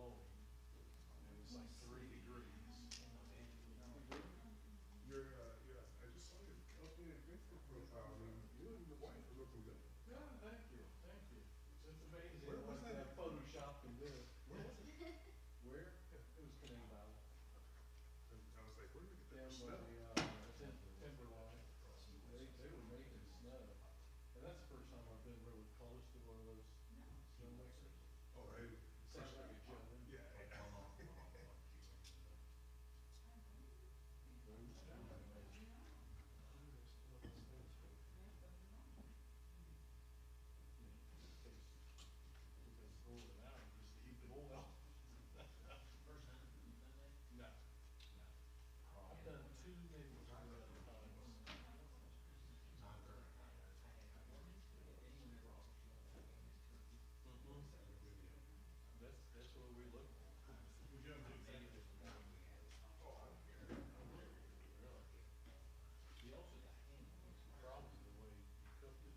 glowing. And it was like 3 degrees. I just saw your updated Facebook profile. I mean, you and your wife are looking good. Yeah, thank you, thank you. It's amazing. Where was that? Photoshop can do. Where was it? Where? It was Canadian Valley. I was like, where did we get that Down snow? by the Timberline. They were making snow. And that's the first time I've been really close to one of those snowmakers. Oh, right. Sounds like a joke. Yeah. No. I've done 2, maybe 3 other times. That's where we look. Would you have to take it? Oh, I don't care. Really. The problem is the way you cooked it.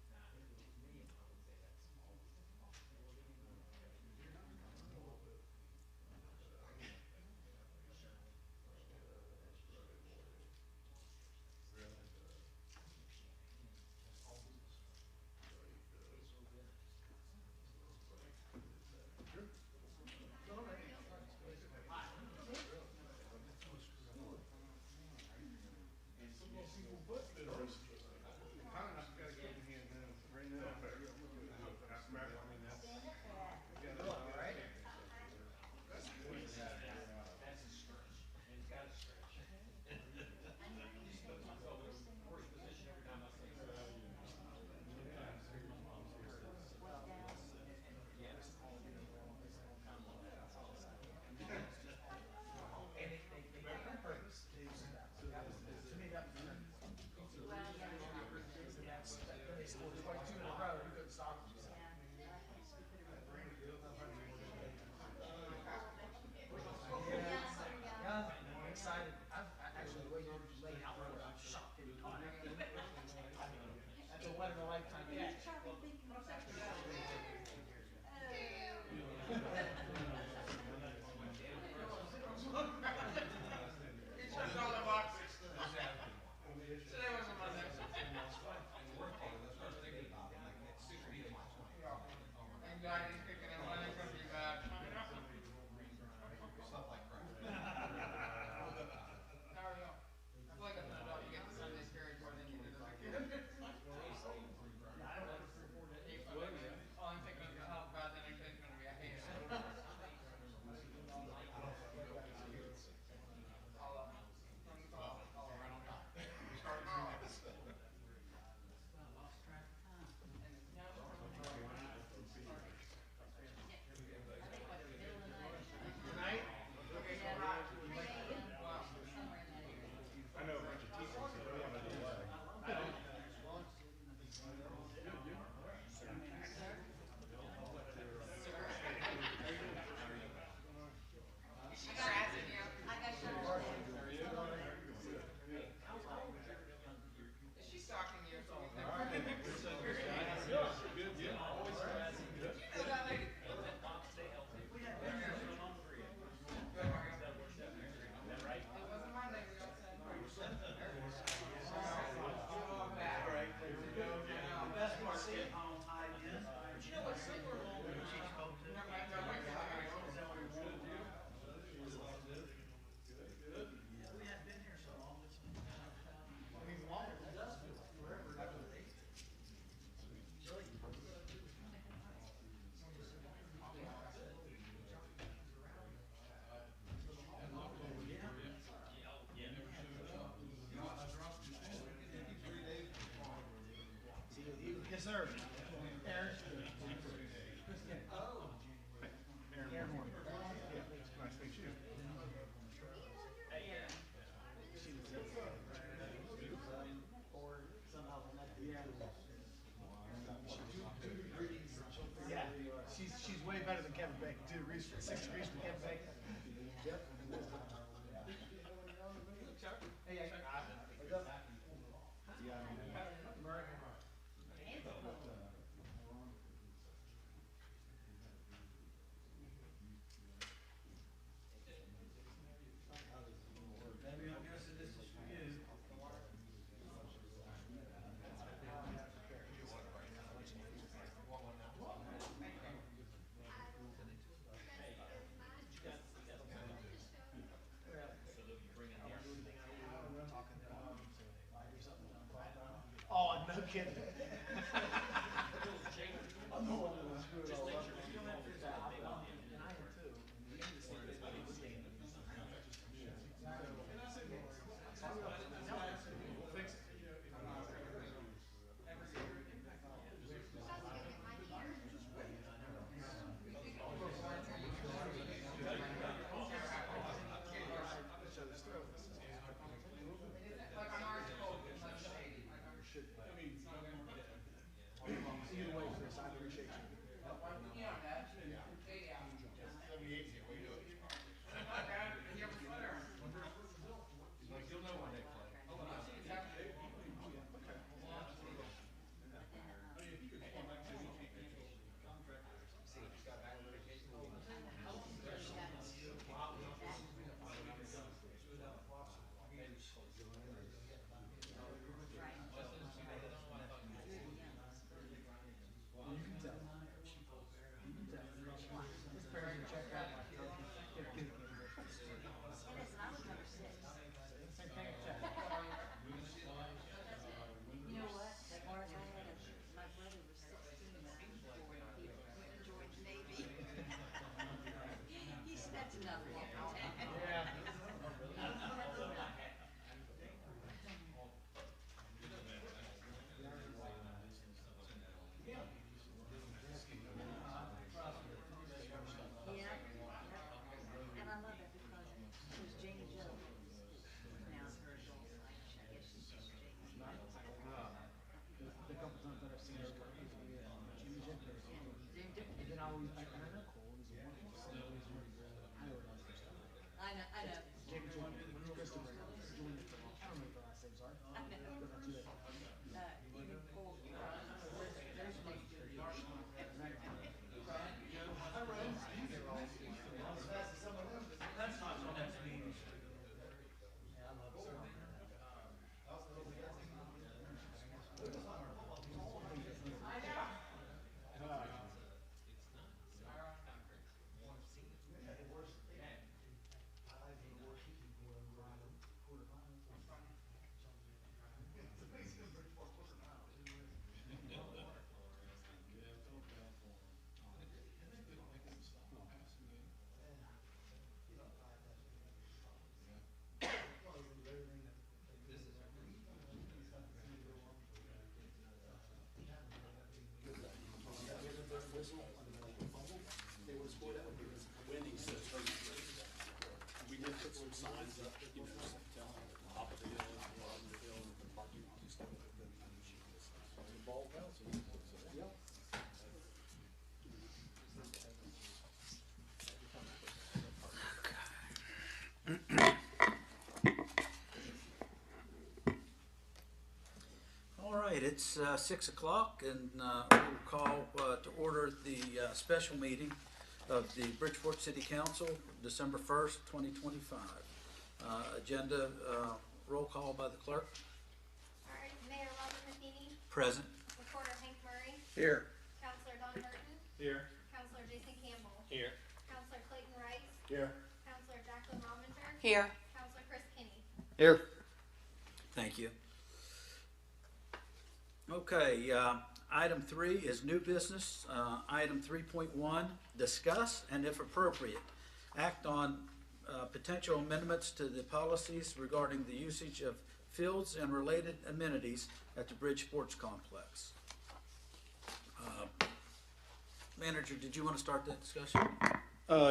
They scored 22 in a row. You couldn't stop them. Yeah, I'm excited. I actually, the way you laid out for it, I'm shocked that he caught it. That's a one in a lifetime catch. He checked all the boxes. Today wasn't my next one. Anxiety's kicking in when it comes to back. Stuff like crap. How are you? I feel like as an adult you get the Sunday scaries more than you did as a kid. All I'm thinking is how bad the next day's gonna be. I hate it. All of them. From the top. All right on top. Start tomorrow. Tonight? Okay, so right. Wow. I know a bunch of teachers that don't want to do that. She's harassing you. Is she stalking you? Good, yeah. Always harassing. You know that lady? It wasn't my name, we all said. The best part of it on time is, but you know what, somewhere along the cheese coat. No, I don't like that. We hadn't been here so long. I mean, longer, it does feel like forever. Really? Yes, sir. Aaron. Oh. Aaron Horn. Yeah, nice to meet you. Or somehow connected. Yeah, she's way better than Kevin Bacon. 2 degrees, 6 degrees from Kevin Bacon. Yep. Hey, what's up? Yeah. it's 6 o'clock, and we'll call to order the special meeting of the Bridgeport City Council, December 1st, 2025. Agenda roll call by the clerk. All right, Mayor Robert Matheny, Present. Recorder Hank Murray, Here. Counselor Don Burton, Here. Counselor Jason Campbell, Here. Counselor Clayton Rice, Here. Counselor Jacqueline Rominger, Here. Counselor Chris Kinney. Here. Thank you. Okay, item 3 is new business. Item 3.1, discuss and if appropriate, act on potential amendments to the policies regarding the usage of fields and related amenities at the Bridge Sports Complex. Manager, did you want to start that discussion?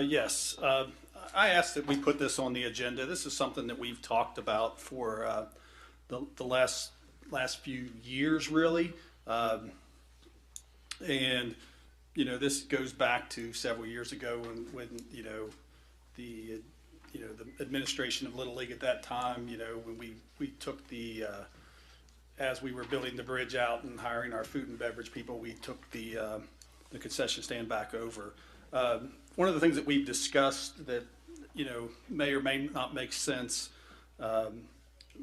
Yes. I asked that we put this on the agenda. This is something that we've talked about for the last few years, really. And, you know, this goes back to several years ago when the administration of Little League at that time, when we took as we were building the bridge out and hiring our food and beverage people, we took the concession stand back over. One of the things that we've discussed that, may or may not make sense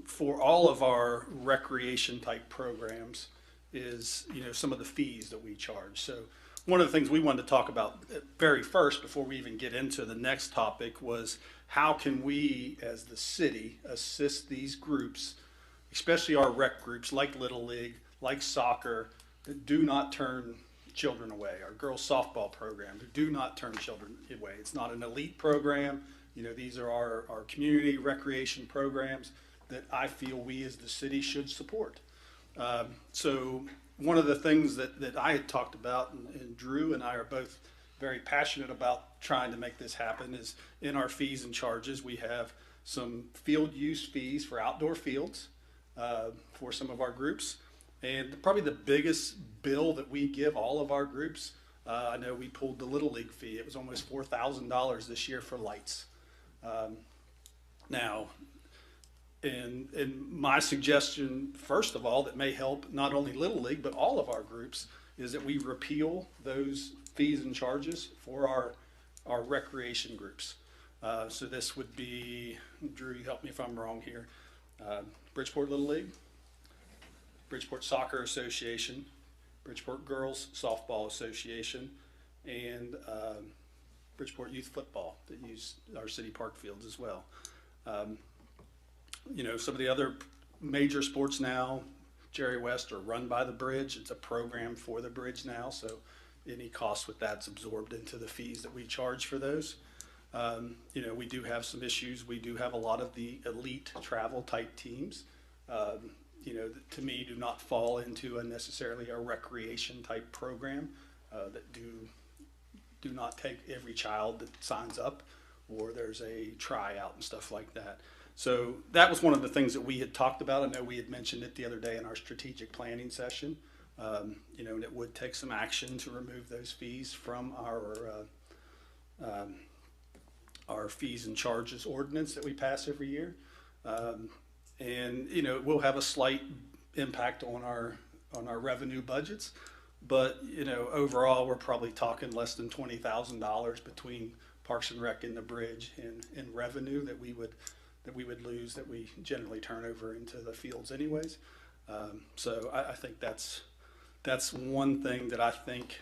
for all of our recreation type programs is, some of the fees that we charge. So one of the things we wanted to talk about very first before we even get into the next topic was how can we as the city assist these groups, especially our rec groups like Little League, like soccer, that do not turn children away. Our girls softball program, do not turn children away. It's not an elite program. These are our community recreation programs that I feel we as the city should support. So one of the things that I had talked about, and Drew and I are both very passionate about trying to make this happen, is in our fees and charges, we have some field use fees for outdoor fields for some of our groups. And probably the biggest bill that we give all of our groups, I know we pulled the Little League fee. It was almost $4,000 this year for lights. Now, and my suggestion, first of all, that may help not only Little League, but all of our groups, is that we repeal those fees and charges for our recreation groups. So this would be, Drew, you help me if I'm wrong here, Bridgeport Little League, Bridgeport Soccer Association, Bridgeport Girls Softball Association, and Bridgeport Youth Football that use our city park fields as well. Some of the other major sports now, Jerry West, are run by the bridge. It's a program for the bridge now, so any cost with that's absorbed into the fees that we charge for those. We do have some issues. We do have a lot of the elite travel type teams, that to me do not fall into necessarily a recreation type program, that do not take every child that signs up, or there's a tryout and stuff like that. So that was one of the things that we had talked about. I know we had mentioned it the other day in our strategic planning session, and it would take some action to remove those fees from our fees and charges ordinance that we pass every year. And it will have a slight impact on our revenue budgets, but overall we're probably talking less than $20,000 between Parks and Rec and the bridge in revenue that we would lose, that we generally turn over into the fields anyways. So I think that's one thing that I think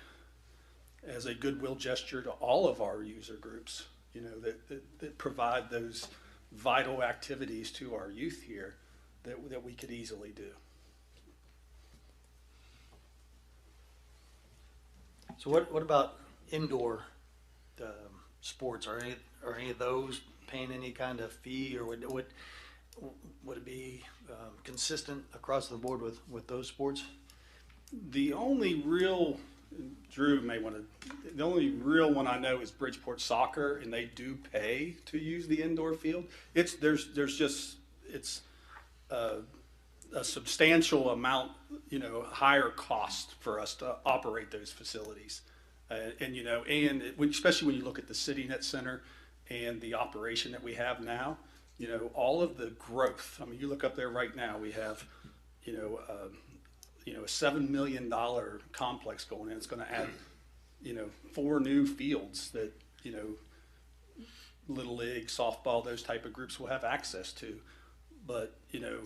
as a goodwill gesture to all of our user groups, that provide those vital activities to our youth here that we could easily do. So what about indoor sports? Are any of those paying any kind of fee, or would it be consistent across the board with those sports? The only real, Drew may want to, the only real one I know is Bridgeport Soccer, and they do pay to use the indoor field. It's a substantial amount, higher cost for us to operate those facilities. And especially when you look at the CityNet Center and the operation that we have now, all of the growth. I mean, you look up there right now, we have, you know, a $7 million complex going in. It's going to add, you know, 4 new fields that, you know, Little League, softball, those type of groups will have access to. But, you know,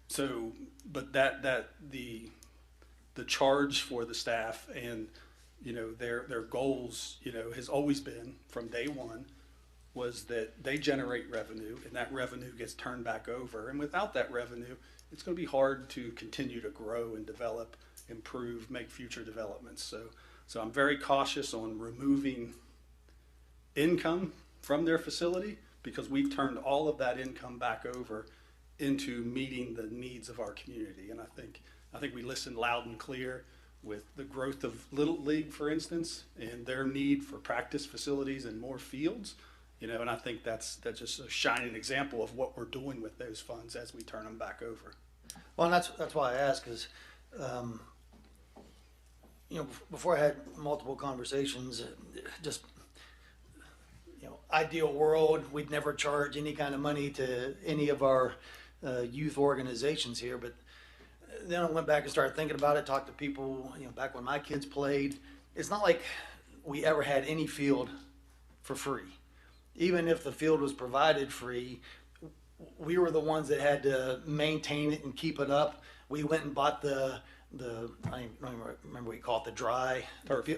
so, but the charge for the staff and, you know, their goals, you know, has always been from day one was that they generate revenue and that revenue gets turned back over. And without that revenue, it's going to be hard to continue to grow and develop, improve, make future developments. So I'm very cautious on removing income from their facility because we've turned all of that income back over into meeting the needs of our community. And I think we listened loud and clear with the growth of Little League, for instance, and their need for practice facilities and more fields. You know, and I think that's just a shining example of what we're doing with those funds as we turn them back over. Well, and that's why I ask is, you know, before I had multiple conversations, just, you know, ideal world, we'd never charge any kind of money to any of our youth organizations here. But then I went back and started thinking about it, talked to people, you know, back when my kids played. It's not like we ever had any field for free. Even if the field was provided free, we were the ones that had to maintain it and keep it up. We went and bought the I don't even remember what you call it, the dry turf.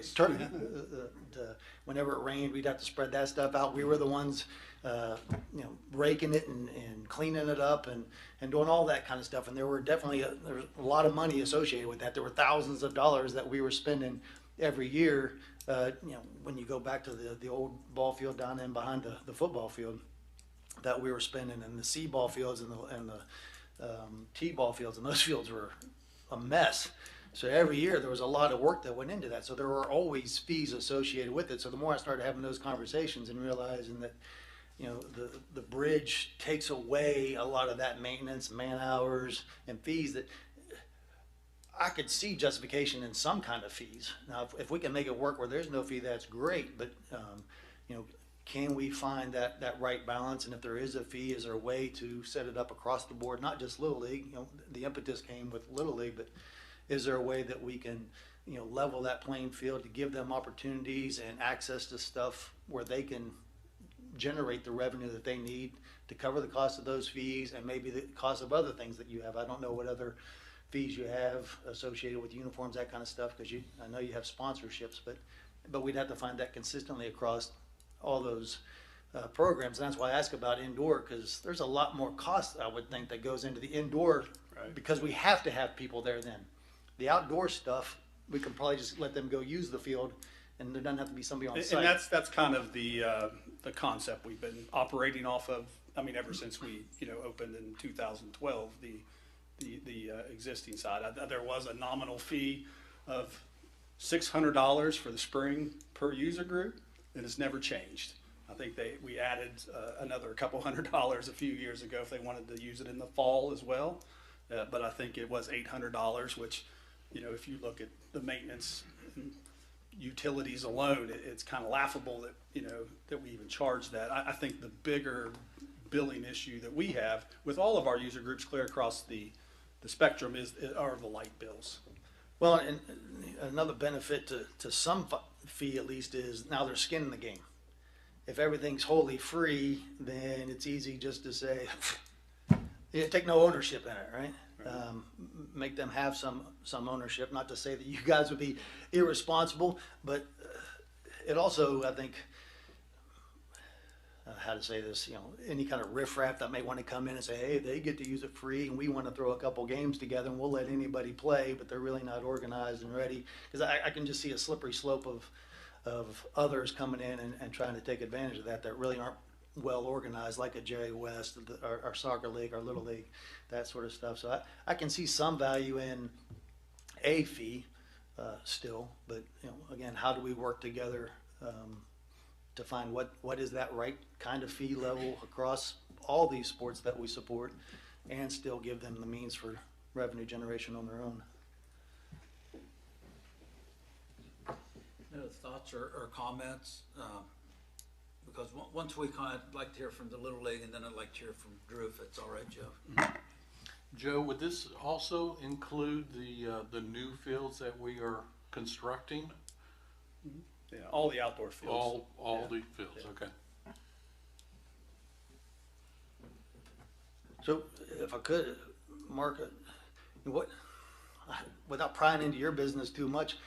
Whenever it rained, we'd have to spread that stuff out. We were the ones, you know, raking it and cleaning it up and doing all that kind of stuff. And there were definitely there was a lot of money associated with that. There were thousands of dollars that we were spending every year. You know, when you go back to the old ball field down in behind the football field that we were spending, and the C-ball fields and the T-ball fields, and those fields were a mess. So every year there was a lot of work that went into that. So there were always fees associated with it. So the more I started having those conversations and realizing that, you know, the bridge takes away a lot of that maintenance, man hours, and fees, that I could see justification in some kind of fees. Now, if we can make it work where there's no fee, that's great. But, you know, can we find that right balance? And if there is a fee, is there a way to set it up across the board? Not just Little League. You know, the impetus came with Little League, but is there a way that we can, you know, level that playing field to give them opportunities and access to stuff where they can generate the revenue that they need to cover the cost of those fees and maybe the cost of other things that you have? I don't know what other fees you have associated with uniforms, that kind of stuff, because I know you have sponsorships, but we'd have to find that consistently across all those programs. And that's why I ask about indoor, because there's a lot more cost, I would think, that goes into the indoor, Right. because we have to have people there then. The outdoor stuff, we can probably just let them go use the field, and there doesn't have to be somebody on site. And that's kind of the concept we've been operating off of. I mean, ever since we, you know, opened in 2012, the existing side. There was a nominal fee of $600 for the spring per user group. It has never changed. I think we added another couple $100 a few years ago if they wanted to use it in the fall as well. But I think it was $800, which, you know, if you look at the maintenance and utilities alone, it's kind of laughable that, you know, that we even charge that. I think the bigger billing issue that we have with all of our user groups clear across the spectrum are the light bills. Well, and another benefit to some fee at least is now there's skin in the game. If everything's wholly free, then it's easy just to say, yeah, take no ownership in it, right? Right. Make them have some ownership. Not to say that you guys would be irresponsible, but it also, I think, how to say this, you know, any kind of riffraff that may want to come in and say, hey, they get to use it free and we want to throw a couple games together and we'll let anybody play, but they're really not organized and ready. Because I can just see a slippery slope of others coming in and trying to take advantage of that really aren't well organized, like a Jerry West, our soccer league, our little league, that sort of stuff. So I can see some value in a fee still, but, you know, again, how do we work together to find what is that right kind of fee level across all these sports that we support and still give them the means for revenue generation on their own. No thoughts or comments? Because once I'd like to hear from the Little League, and then I'd like to hear from Drew, if it's all right, Joe. Joe, would this also include the new fields that we are constructing? Yeah, all the outdoor fields. All the fields, okay. So if I could, Mark, what, without prying into your business too much,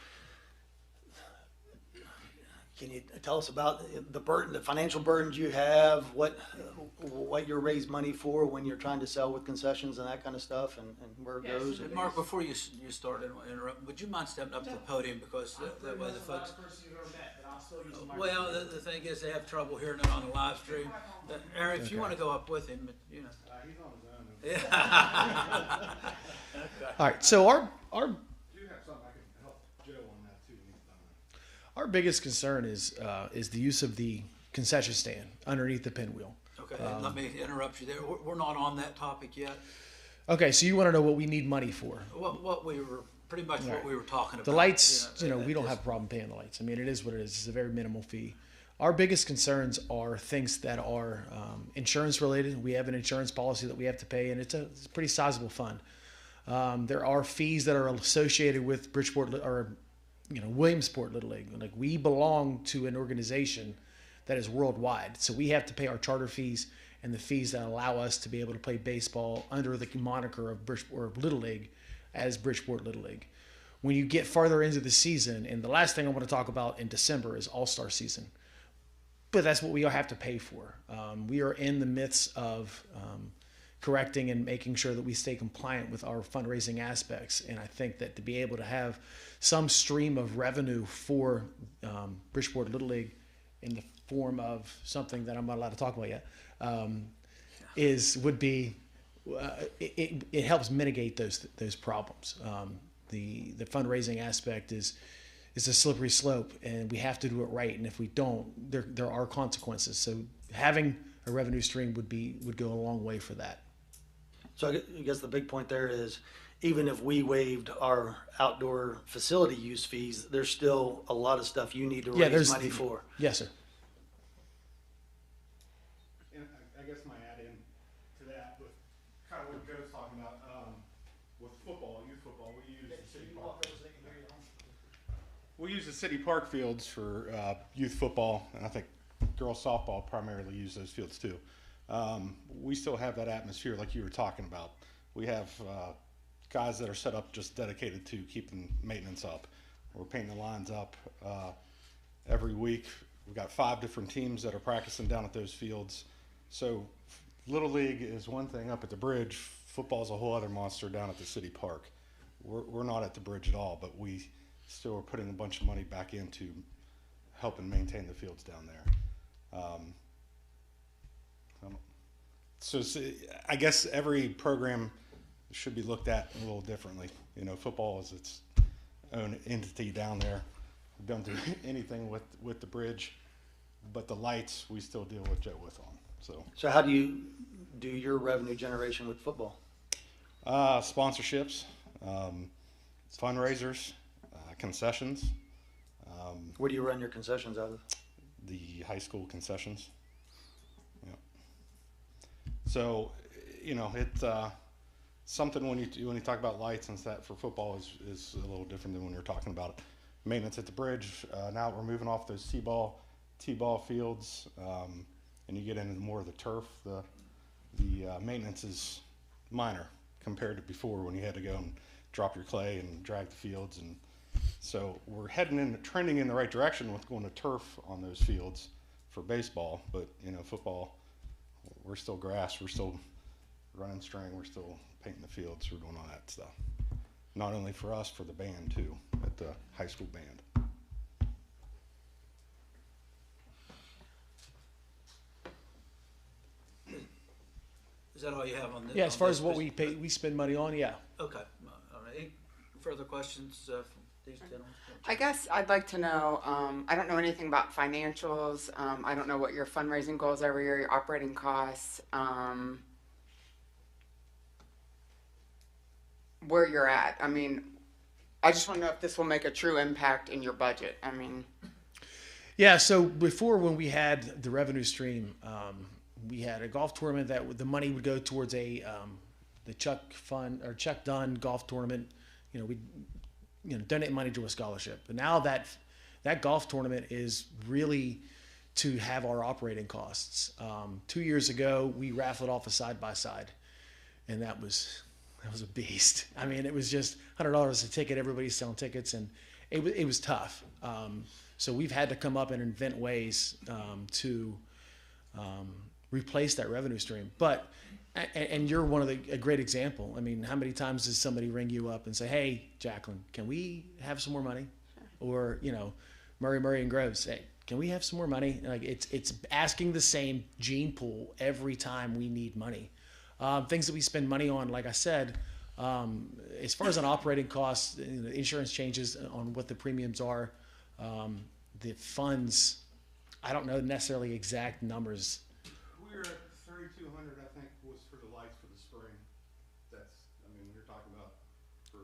can you tell us about the burden, the financial burdens you have, what you raise money for when you're trying to sell with concessions and that kind of stuff, and where it Yes. goes? And Mark, before you start interrupt, would you mind stepping up to the podium because that way the folks. I'm the person you've ever met, but I'll still use the Well, the thing is, they have trouble hearing it on the live stream. Aaron, if you want to go up with him, you know. He's on his own. Yeah. All right, so our Do have something I can help Joe on that too when he's done that. our biggest concern is the use of the concession stand underneath the pinwheel. Okay, and let me interrupt you there. We're not on that topic yet. Okay, so you want to know what we need money for? What we were pretty much what Right. we were talking about. The lights, we don't just- have a problem paying the lights. I mean, it is what it is. It's a very minimal fee. Our biggest concerns are things that are insurance related. We have an insurance policy that we have to pay, and it's a pretty sizable fund. There are fees that are associated with Bridgeport or Williamsport Little League. Like, we belong to an organization that is worldwide, so we have to pay our charter fees and the fees that allow us to be able to play baseball under the moniker of Bridgeport or Little League as Bridgeport Little League. When you get farther into the season, and the last thing I want to talk about in December is All-Star season. But that's what we have to pay for. We are in the midst of correcting and making sure that we stay compliant with our fundraising aspects. And I think that to be able to have some stream of revenue for Bridgeport Little League in the form of something that I'm not allowed to talk about yet it helps mitigate those problems. The fundraising aspect is a slippery slope, and we have to do it right. And if we don't, there are consequences. So having a revenue stream would go a long way for that. So I guess the big point there is, even if we waived our outdoor facility use fees, there's still a lot of stuff you need to raise money for. Yes, sir. And I guess my add-in to that, with kind of what Joe's talking about, with football, youth football, we use the city park. We use the city park fields for youth football, and I think girls softball primarily use those fields too. We still have that atmosphere like you were talking about. We have guys that are set up just dedicated to keeping maintenance up. We're painting the lines up every week. We've got 5 different teams that are practicing down at those fields. So Little League is one thing up at the bridge. Football is a whole other monster down at the city park. We're not at the bridge at all, but we still are putting a bunch of money back into helping maintain the fields down there. So I guess every program should be looked at a little differently. Football is its own entity down there. We don't do anything with the bridge, but the lights we still deal with Joe with on. So how do you do your revenue generation with football? Sponsorships, fundraisers, concessions. Where do you run your concessions out of? The high school concessions. Yeah. So, it's something when you talk about lights and that for football is a little different than when you're talking about maintenance at the bridge. Now we're moving off those t-ball fields, and you get into more of the turf. The maintenance is minor compared to before when you had to go and drop your clay and drag the fields. And so we're trending in the right direction with going to turf on those fields for baseball. But football, we're still grass. We're still running string. We're still painting the fields. We're doing all that stuff. Not only for us, for the band too, at the high school band. Is that all you have on this? Yeah, as far as what we pay, we spend money on. Yeah. Okay. All right. Any further questions from these gentlemen? I guess I'd like to know, I don't know anything about financials. I don't know what your fundraising goals are every year, your operating costs, where you're at. I mean, I just want to know if this will make a true impact in your budget. I mean, Yeah. So before, when we had the revenue stream, we had a golf tournament that the money would go towards a the Chuck Dunn golf tournament. We donate money to a scholarship. But now that golf tournament is really to have our operating costs. 2 years ago, we raffled off a side-by-side, and that was a beast. I mean, it was just $100 a ticket. Everybody's selling tickets, and it was tough. So we've had to come up and invent ways to replace that revenue stream. But and you're a great example. I mean, how many times does somebody ring you up and say, "Hey, Jacqueline, can we have some more money?" Or Murray and Groves, "Hey, can we have some more money?" Like it's asking the same gene pool every time we need money. Things that we spend money on, like I said, as far as an operating costs, the insurance changes on what the premiums are. The funds, I don't know necessarily exact numbers. We were at 3,200, I think, was for the lights for the spring. We're talking about for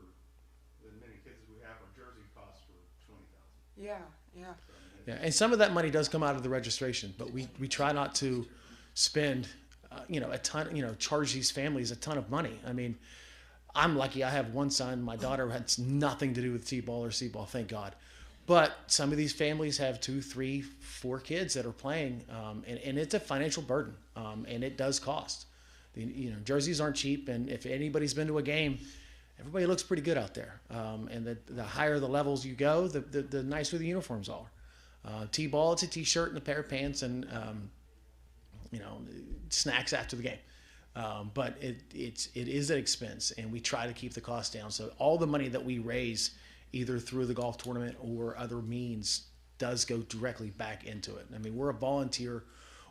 the many kids as we have, our jersey costs for 20,000. Yeah. Yeah, and some of that money does come out of the registration, but we try not to spend, a ton, charge these families a ton of money. I mean, I'm lucky I have one son. My daughter has nothing to do with T-ball or C-ball, thank God. But some of these families have 2, 3, 4 kids that are playing, and it's a financial burden, and it does cost. Jerseys aren't cheap, and if anybody's been to a game, everybody looks pretty good out there. And the higher the levels you go, the nicer the uniforms are. T-ball, it's a T-shirt and a pair of pants, and snacks after the game. But it is an expense, and we try to keep the cost down. So all the money that we raise, either through the golf tournament or other means, does go directly back into it. I mean, we're a volunteer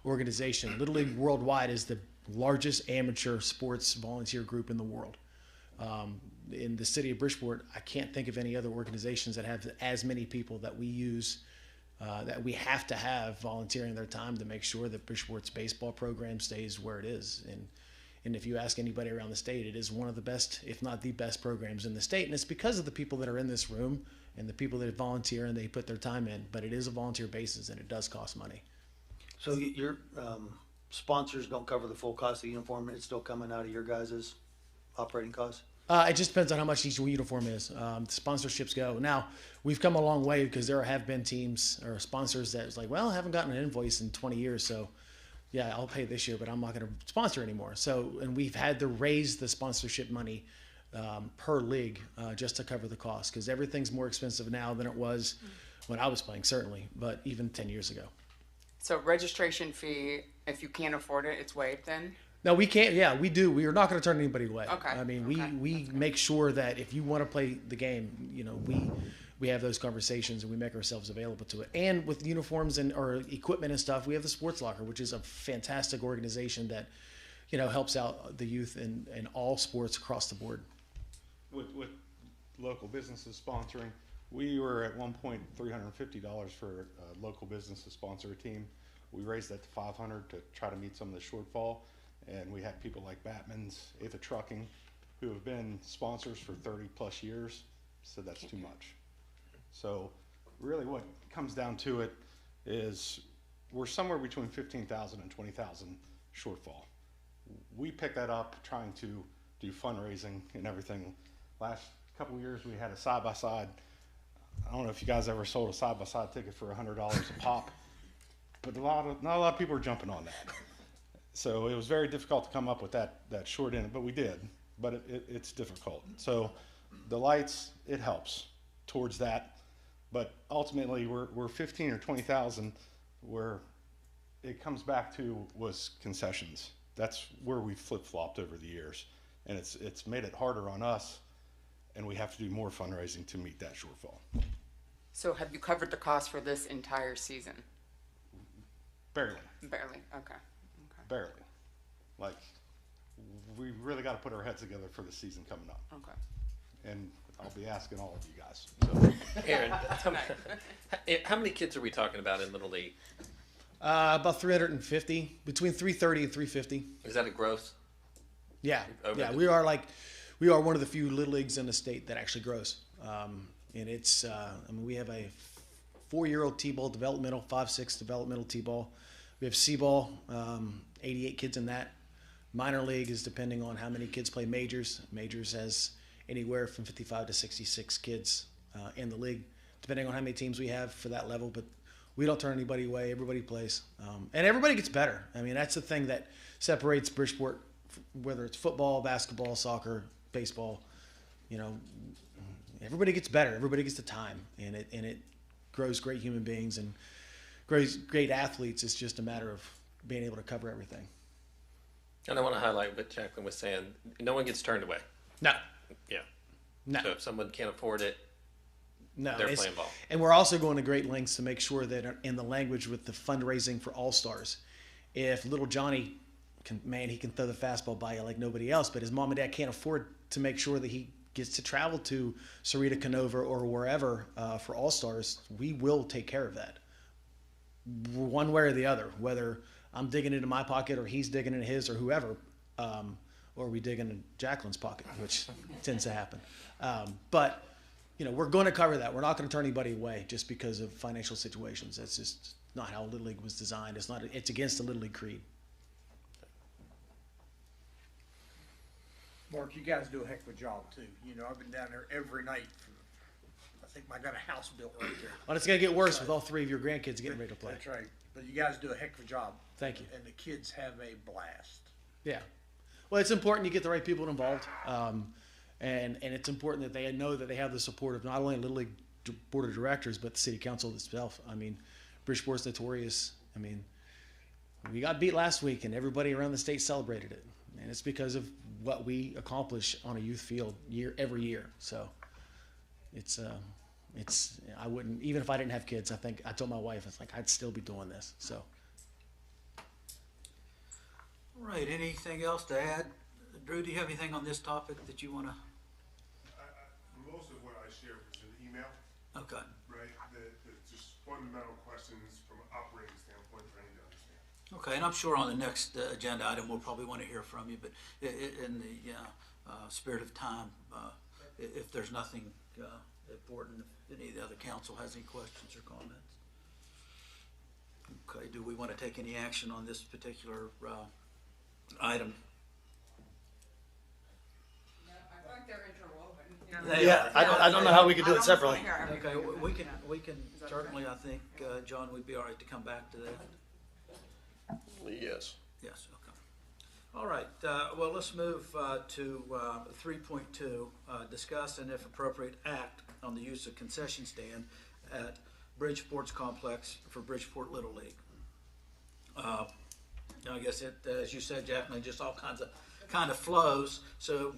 organization. Little League Worldwide is the largest amateur sports volunteer group in the world. In the city of Bridgeport, I can't think of any other organizations that have as many people that we use, that we have to have volunteering their time to make sure that Bridgeport's baseball program stays where it is. And if you ask anybody around the state, it is one of the best, if not the best programs in the state. And it's because of the people that are in this room and the people that volunteer and they put their time in. But it is a volunteer basis, and it does cost money. So your sponsors don't cover the full cost of the uniform. It's still coming out of your guys' operating costs? It just depends on how much each uniform is. The sponsorships go. Now, we've come a long way because there have been teams or sponsors that was like, well, I haven't gotten an invoice in 20 years, so yeah, I'll pay this year, but I'm not going to sponsor anymore. So, and we've had to raise the sponsorship money per league just to cover the cost, because everything's more expensive now than it was when I was playing, certainly, but even 10 years ago. So registration fee, if you can't afford it, it's waived then? No, we can't. Yeah, we do. We are not going to turn anybody away. Okay. I mean, Okay. we make sure that if you want to play the game, we have those conversations and we make ourselves available to it. And with uniforms and or equipment and stuff, we have the Sports Locker, which is a fantastic organization that, helps out the youth in all sports across the board. With local businesses sponsoring, we were at one point $350 for local business to sponsor a team. We raised that to $500 to try to meet some of the shortfall. And we had people like Batman's, Ava Trucking, who have been sponsors for 30 plus years, so that's too much. So really what comes down to it is we're somewhere between 15,000 and 20,000 shortfall. We pick that up trying to do fundraising and everything. Last couple of years we had a side-by-side. I don't know if you guys ever sold a side-by-side ticket for $100 a pop, but not a lot of people are jumping on that. So it was very difficult to come up with that short end, but we did. But it's difficult. So the lights, it helps towards that. But ultimately, we're 15 or 20,000. Where it comes back to was concessions. That's where we flip-flopped over the years, and it's made it harder on us, and we have to do more fundraising to meet that shortfall. So have you covered the cost for this entire season? Barely. Barely, okay. Barely. Like, we really got to put our heads together for the season coming up. Okay. And I'll be asking all of you guys. So. Aaron, how many kids are we talking about in Little League? About 350, between 330 and 350. Is that a gross? Yeah, we are one of the few little leagues in the state that actually grows. And it's, we have a 4-year-old T-ball developmental, 5-6 developmental T-ball. We have C-ball, 88 kids in that. Minor league is depending on how many kids play majors. Majors has anywhere from 55 to 66 kids in the league, depending on how many teams we have for that level. But we don't turn anybody away. Everybody plays. And everybody gets better. I mean, that's the thing that separates Bridgeport, whether it's football, basketball, soccer, baseball. You know, everybody gets better. Everybody gets the time. And it grows great human beings and grows great athletes. It's just a matter of being able to cover everything. And I want to highlight what Jacqueline was saying. No one gets turned away. No. Yeah. No. So if someone can't afford it, No, they're playing ball. And we're also going to great lengths to make sure that in the language with the fundraising for All Stars, if little Johnny he can throw the fastball by you like nobody else, but his mom and dad can't afford to make sure that he gets to travel to Sarita Canova or wherever for All Stars, we will take care of that. One way or the other, whether I'm digging into my pocket or he's digging into his or whoever, or we dig into Jacqueline's pocket, which tends to happen. But you know, we're going to cover that. We're not going to turn anybody away just because of financial situations. That's just not how Little League was designed. It's against the Little League creed. Mark, you guys do a heck of a job too. You know, I've been down there every night. I think I got a house built right there. Well, it's going to get worse with all three of your grandkids getting ready to play. That's right. But you guys do a heck of a job. Thank you. And the kids have a blast. Yeah. Well, it's important you get the right people involved. And it's important that they know that they have the support of not only Little League Board of Directors, but the City Council itself. I mean, Bridgeport's notorious. I mean, we got beat last week, and everybody around the state celebrated it. And it's because of what we accomplish on a youth field every year. So I wouldn't, even if I didn't have kids, I told my wife, it's like, I'd still be doing this. So. All right, anything else to add? Drew, do you have anything on this topic that you want to? Most of what I shared was an email. Okay. Right, the just fundamental questions from an operating standpoint for anyone to understand. Okay, and I'm sure on the next agenda item, we'll probably want to hear from you, but in the spirit of time, if there's nothing important, if any of the other council has any questions or comments. Okay, do we want to take any action on this particular item? I think they're interwoven. Yeah, I don't know how we could do it separately. Okay, we can certainly, I think, John, we'd be all right to come back to that. Yes. Yes, okay. All right, well, let's move to 3.2, discuss and if appropriate, act on the use of concession stand at Bridgeport's complex for Bridgeport Little League. I guess it, as you said, Jacqueline, just all kind of flows. So,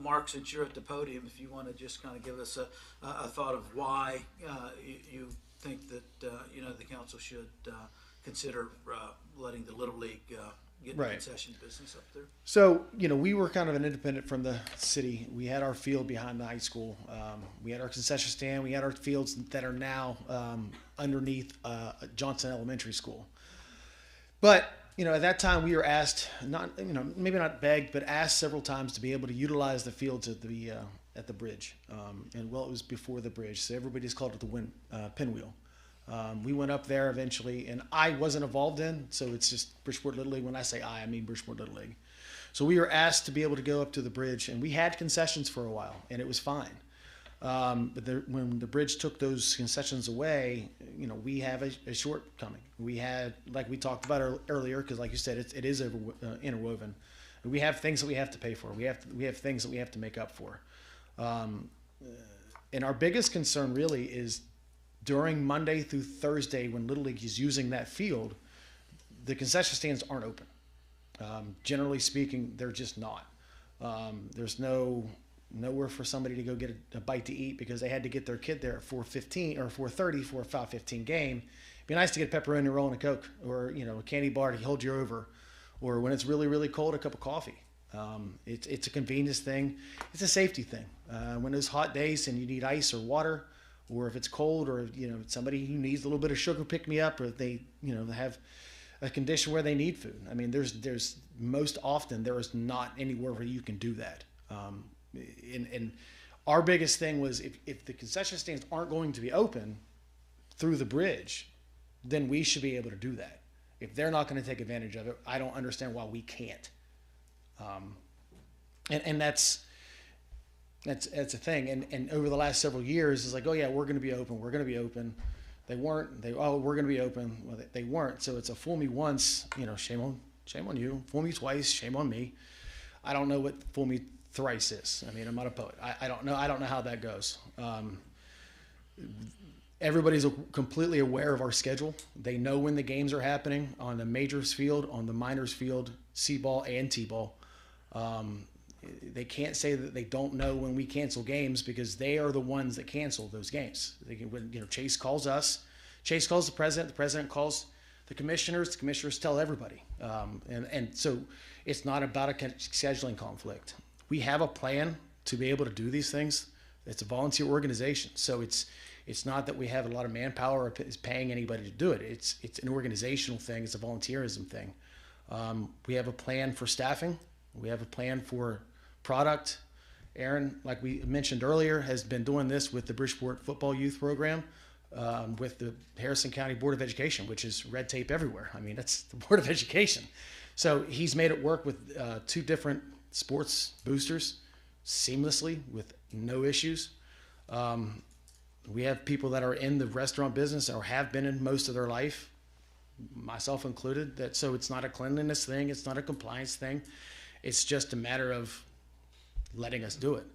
Mark, since you're at the podium, if you want to just kind of give us a thought of why you think that the council should consider letting the Little League get in the concession business up there. So, we were kind of an independent from the city. We had our field behind the high school. We had our concession stand. We had our fields that are now underneath Johnson Elementary School. But at that time we were asked, maybe not begged, but asked several times to be able to utilize the fields at the bridge. And it was before the bridge, so everybody just called it the pinwheel. We went up there eventually, and I wasn't involved in, so it's just Bridgeport Little League. When I say I mean Bridgeport Little League. So we were asked to be able to go up to the bridge, and we had concessions for a while, and it was fine. But when the bridge took those concessions away, we have a shortcoming. We had, like we talked about earlier, because like you said, it is interwoven. We have things that we have to pay for. We have things that we have to make up for. And our biggest concern really is during Monday through Thursday when Little League is using that field, the concession stands aren't open. Generally speaking, they're just not. There's nowhere for somebody to go get a bite to eat because they had to get their kid there at 4:15 or 4:30 for a 5:15 game. It'd be nice to get a pepperoni roll and a Coke, or a candy bar to hold you over, or when it's really, really cold, a cup of coffee. It's a convenience thing. It's a safety thing. When there's hot days and you need ice or water, or if it's cold, or somebody who needs a little bit of sugar pick me up, or they have a condition where they need food. I mean, there's most often there is not anywhere where you can do that. And our biggest thing was if the concession stands aren't going to be open through the bridge, then we should be able to do that. If they're not going to take advantage of it, I don't understand why we can't. And that's a thing. And over the last several years, it's like, oh yeah, we're going to be open. We're going to be open. They weren't. We're going to be open. Well, they weren't. So it's a fool me once, shame on you. Fool me twice, shame on me. I don't know what fool me thrice is. I mean, I'm not a poet. I don't know. I don't know how that goes. Everybody's completely aware of our schedule. They know when the games are happening on the majors field, on the minors field, C-ball and T-ball. They can't say that they don't know when we cancel games because they are the ones that cancel those games. Chase calls us, Chase calls the president calls the commissioners tell everybody. And so it's not about a scheduling conflict. We have a plan to be able to do these things. It's a volunteer organization. So it's not that we have a lot of manpower or is paying anybody to do it. It's an organizational thing. It's a volunteerism thing. We have a plan for staffing. We have a plan for product. Aaron, like we mentioned earlier, has been doing this with the Bridgeport Football Youth Program, with the Harrison County Board of Education, which is red tape everywhere. I mean, that's the Board of Education. So he's made it work with 2 different sports boosters seamlessly with no issues. We have people that are in the restaurant business or have been in most of their life, myself included. So it's not a cleanliness thing. It's not a compliance thing. It's just a matter of letting us do it.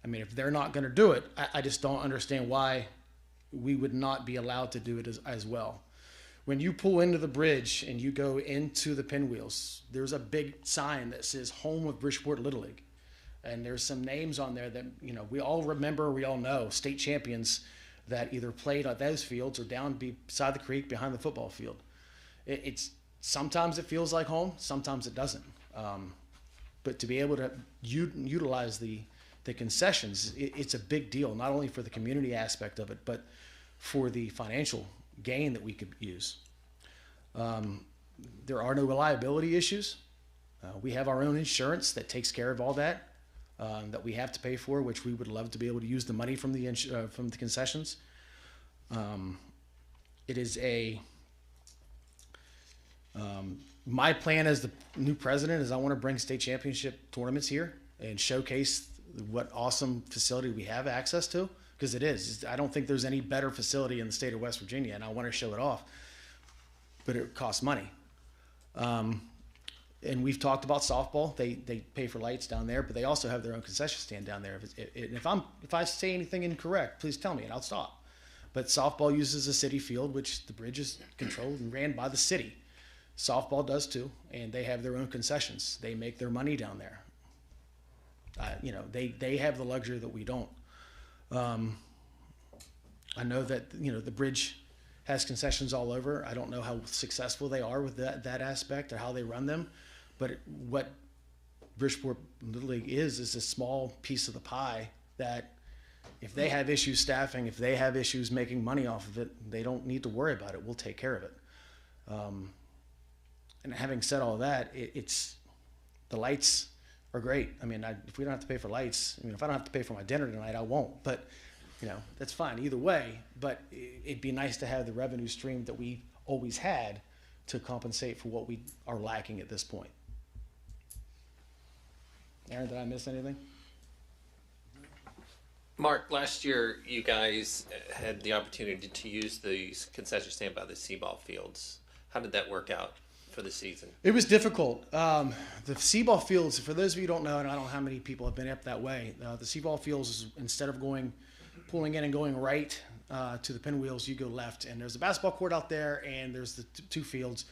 I mean, if they're not going to do it, I just don't understand why we would not be allowed to do it as well. When you pull into the bridge and you go into the pinwheels, there's a big sign that says Home of Bridgeport Little League. And there's some names on there that, we all remember, we all know, state champions that either played at those fields or down beside the creek behind the football field. It's sometimes it feels like home, sometimes it doesn't. But to be able to utilize the concessions, it's a big deal, not only for the community aspect of it, but for the financial gain that we could use. There are no reliability issues. We have our own insurance that takes care of all that. That we have to pay for, which we would love to be able to use the money from the concessions. It is my plan as the new president is I want to bring state championship tournaments here and showcase what awesome facility we have access to, because it is. I don't think there's any better facility in the state of West Virginia, and I want to show it off, but it costs money. And we've talked about softball. They pay for lights down there, but they also have their own concession stand down there. If I say anything incorrect, please tell me and I'll stop. But softball uses a city field, which the bridge is controlled and ran by the city. Softball does too, and they have their own concessions. They make their money down there. They have the luxury that we don't. I know that the bridge has concessions all over. I don't know how successful they are with that aspect or how they run them. But what Bridgeport Little League is a small piece of the pie that if they have issues staffing, if they have issues making money off of it, they don't need to worry about it. We'll take care of it. And having said all that, it's the lights are great. I mean, if we don't have to pay for lights, if I don't have to pay for my dinner tonight, I won't. But, that's fine either way. But it'd be nice to have the revenue stream that we always had to compensate for what we are lacking at this point. Aaron, did I miss anything? Mark, last year you guys had the opportunity to use the concession stand by the C-ball fields. How did that work out for the season? It was difficult. The C-ball fields, for those of you who don't know, and I don't know how many people have been up that way, the C-ball fields is instead of pulling in and going right to the pinwheels, you go left. And there's a basketball court out there, and there's the 2 fields.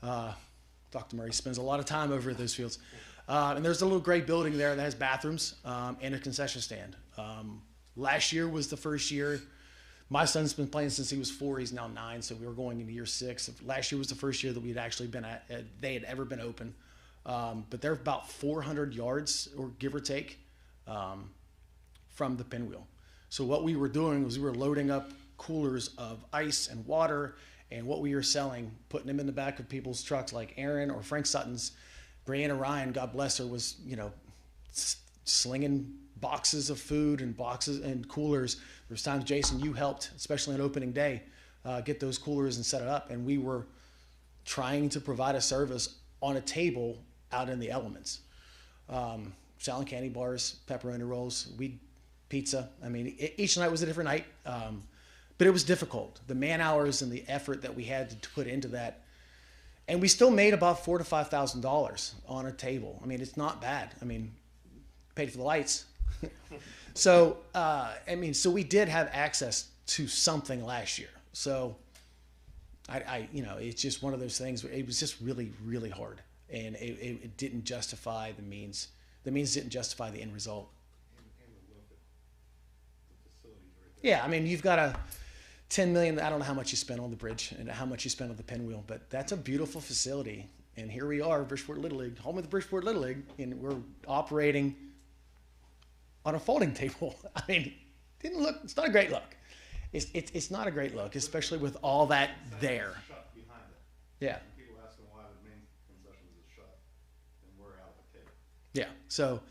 Dr. Murray spends a lot of time over at those fields. And there's a little gray building there that has bathrooms and a concession stand. Last year was the first year. My son's been playing since he was 4. He's now 9, so we were going into year 6. Last year was the first year that we'd actually been they had ever been open. But they're about 400 yards, or give or take, from the pinwheel. So what we were doing was we were loading up coolers of ice and water, and what we were selling, putting them in the back of people's trucks, like Aaron or Frank Sutton's. Brianna Ryan, God bless her, was slinging boxes of food and boxes and coolers. There's times, Jason, you helped, especially on opening day, get those coolers and set it up, and we were trying to provide a service on a table out in the elements. selling candy bars, pepperoni rolls, pizza. I mean, each night was a different night, but it was difficult. The man hours and the effort that we had to put into that, and we still made about $4,000 to $5,000 on a table. I mean, it's not bad. I mean, paid for the lights. So, so we did have access to something last year. So, it's just one of those things where it was just really, really hard, and it didn't justify the means. The means didn't justify the end result. Yeah, I mean, you've got a $10 million. I don't know how much you spent on the bridge and how much you spent on the pinwheel, but that's a beautiful facility. And here we are, Bridgeport Little League, home of the Bridgeport Little League, and we're operating on a folding table. I mean, it's not a great look. It's not a great look, especially with all that there. Shut behind it. Yeah. People asking why the main concessions is shut, and we're out of the table. Yeah. So,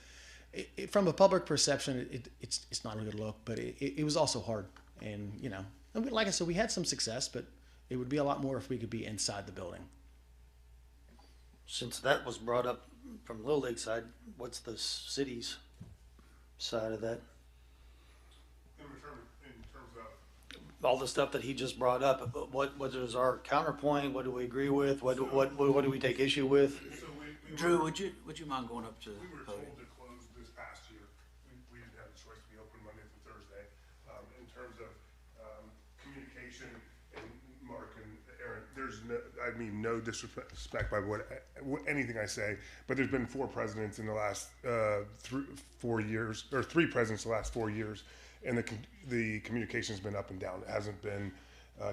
from a public perception, it's not a good look, but it was also hard. And like I said, we had some success, but it would be a lot more if we could be inside the building. Since that was brought up from Little League side, what's the city's side of that? In terms of All the stuff that he just brought up, what is our counterpoint? What do we agree with? What do we take issue with? so Drew, would you mind going up to the we were podium? told to close this past year. We didn't have a choice to be open Monday through Thursday. In terms of communication, and Mark and Aaron, there's no disrespect by anything I say, but there's been 4 presidents in the last 4 years, or 3 presidents in the last 4 years, and the communication's been up and down. It hasn't been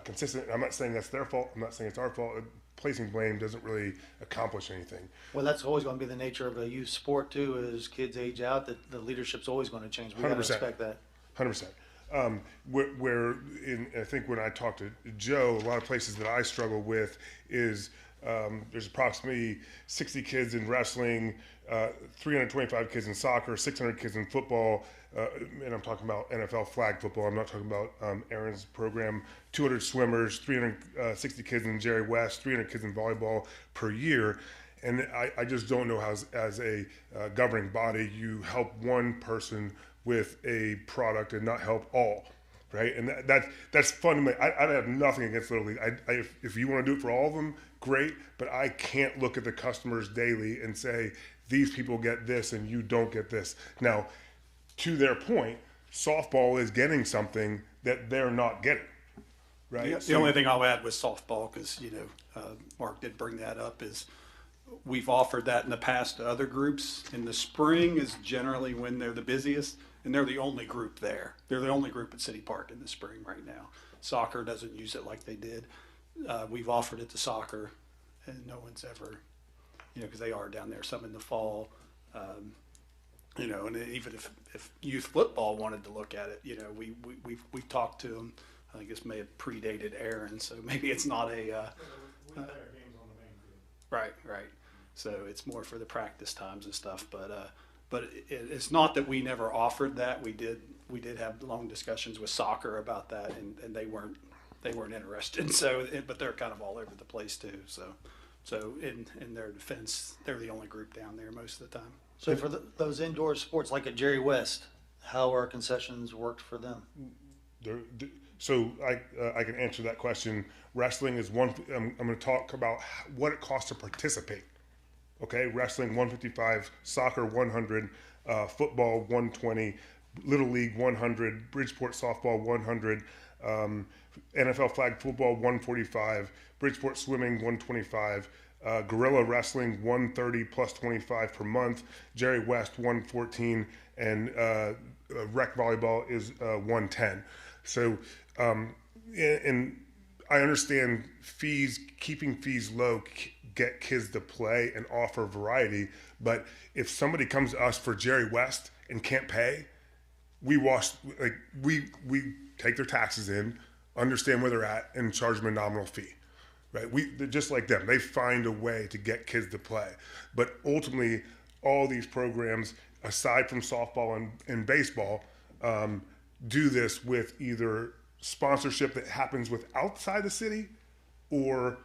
consistent. I'm not saying that's their fault. I'm not saying it's our fault. Placing blame doesn't really accomplish anything. Well, that's always going to be the nature of a youth sport too. As kids age out, that the leadership's always going to change. We got to respect that. 100%. I think when I talk to Joe, a lot of places that I struggle with is there's approximately 60 kids in wrestling, 325 kids in soccer, 600 kids in football, and I'm talking about NFL flag football. I'm not talking about Aaron's program. 200 swimmers, 360 kids in Jerry West, 300 kids in volleyball per year. And I just don't know how, as a governing body, you help one person with a product and not help all, right? And that's fundamental. I have nothing against Little League. If you want to do it for all of them, great. But I can't look at the customers daily and say, these people get this and you don't get this. Now, to their point, softball is getting something that they're not getting, right? The only thing I'll add with softball, because Mark did bring that up, is we've offered that in the past to other groups. In the spring is generally when they're the busiest, and they're the only group there. They're the only group at City Park in the spring right now. Soccer doesn't use it like they did. We've offered it to soccer, and no one's ever, because they are down there some in the fall. And even if youth football wanted to look at it, we've talked to them. I think this may have predated Aaron, so maybe it's not a. We play our games on the main field. Right. So it's more for the practice times and stuff, but it's not that we never offered that. We did have long discussions with soccer about that, and they weren't interested. So, but they're kind of all over the place too. So in their defense, they're the only group down there most of the time. So for those indoor sports like at Jerry West, how are concessions worked for them? So I can answer that question. Wrestling is one. I'm going to talk about what it costs to participate. Okay, wrestling 155, soccer 100, football 120, Little League 100, Bridgeport softball 100, NFL flag football 145, Bridgeport swimming 125. Gorilla Wrestling 130 plus 25 per month, Jerry West 114, and rec volleyball is 110. So, and I understand fees, keeping fees low, get kids to play and offer variety. But if somebody comes to us for Jerry West and can't pay, we take their taxes in, understand where they're at, and charge them a nominal fee. Right, they're just like them. They find a way to get kids to play. But ultimately, all these programs, aside from softball and baseball, do this with either sponsorship that happens with outside the city or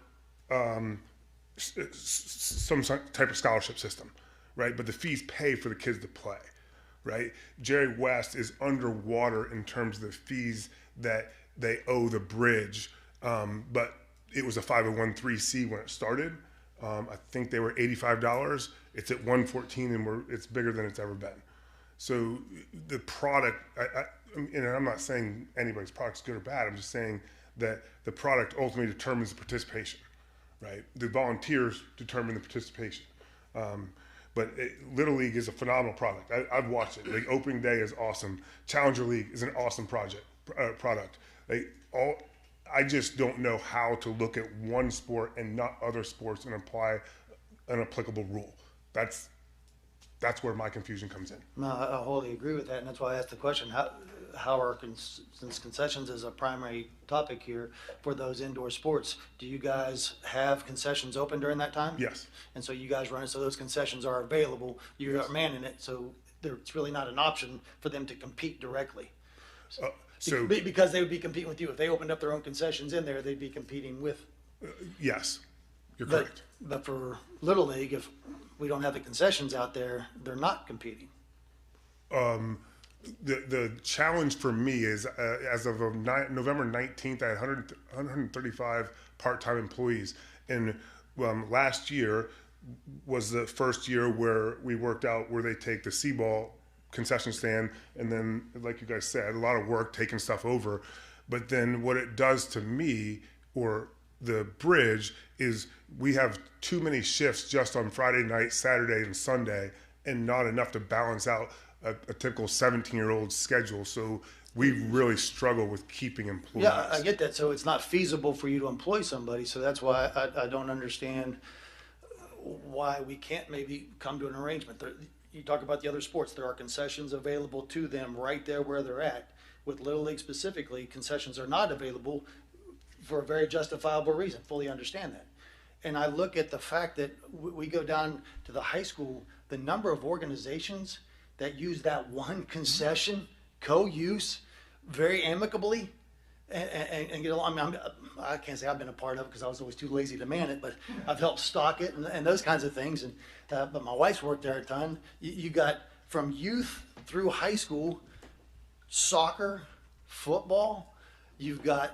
some type of scholarship system. right? But the fees pay for the kids to play, right? Jerry West is underwater in terms of the fees that they owe the bridge, but it was a 501(c) when it started. I think they were $85. It's at $114, and it's bigger than it's ever been. So the product, and I'm not saying anybody's product's good or bad. I'm just saying that the product ultimately determines the participation, right? The volunteers determine the participation. But Little League is a phenomenal product. I've watched it. Like, opening day is awesome. Challenger League is an awesome product. I just don't know how to look at one sport and not other sports and apply an applicable rule. That's where my confusion comes in. No, I wholly agree with that, and that's why I asked the question, how are, since concessions is a primary topic here for those indoor sports, do you guys have concessions open during that time? Yes. And so you guys run it, so those concessions are available, you're manning it, so it's really not an option for them to compete directly. Because they would be competing with you. If they opened up their own concessions in there, they'd be competing with. Yes, you're correct. But for Little League, if we don't have the concessions out there, they're not competing. The challenge for me is, as of November 19th, I had 135 part-time employees. And last year was the first year where we worked out where they take the C-ball concession stand, and then, like you guys said, a lot of work taking stuff over. But then what it does to me, or the bridge, is we have too many shifts just on Friday night, Saturday, and Sunday, and not enough to balance out a typical 17-year-old schedule. So we really struggle with keeping employees. Yeah, I get that. So it's not feasible for you to employ somebody. So that's why I don't understand why we can't maybe come to an arrangement. You talk about the other sports, there are concessions available to them right there where they're at. With Little League specifically, concessions are not available for a very justifiable reason. Fully understand that. And I look at the fact that we go down to the high school, the number of organizations that use that one concession, co-use, very amicably, and get along. I mean, I can't say I've been a part of it because I was always too lazy to man it, but I've helped stock it and those kinds of things. And but my wife's worked there a ton. You got from youth through high school, soccer, football. You've got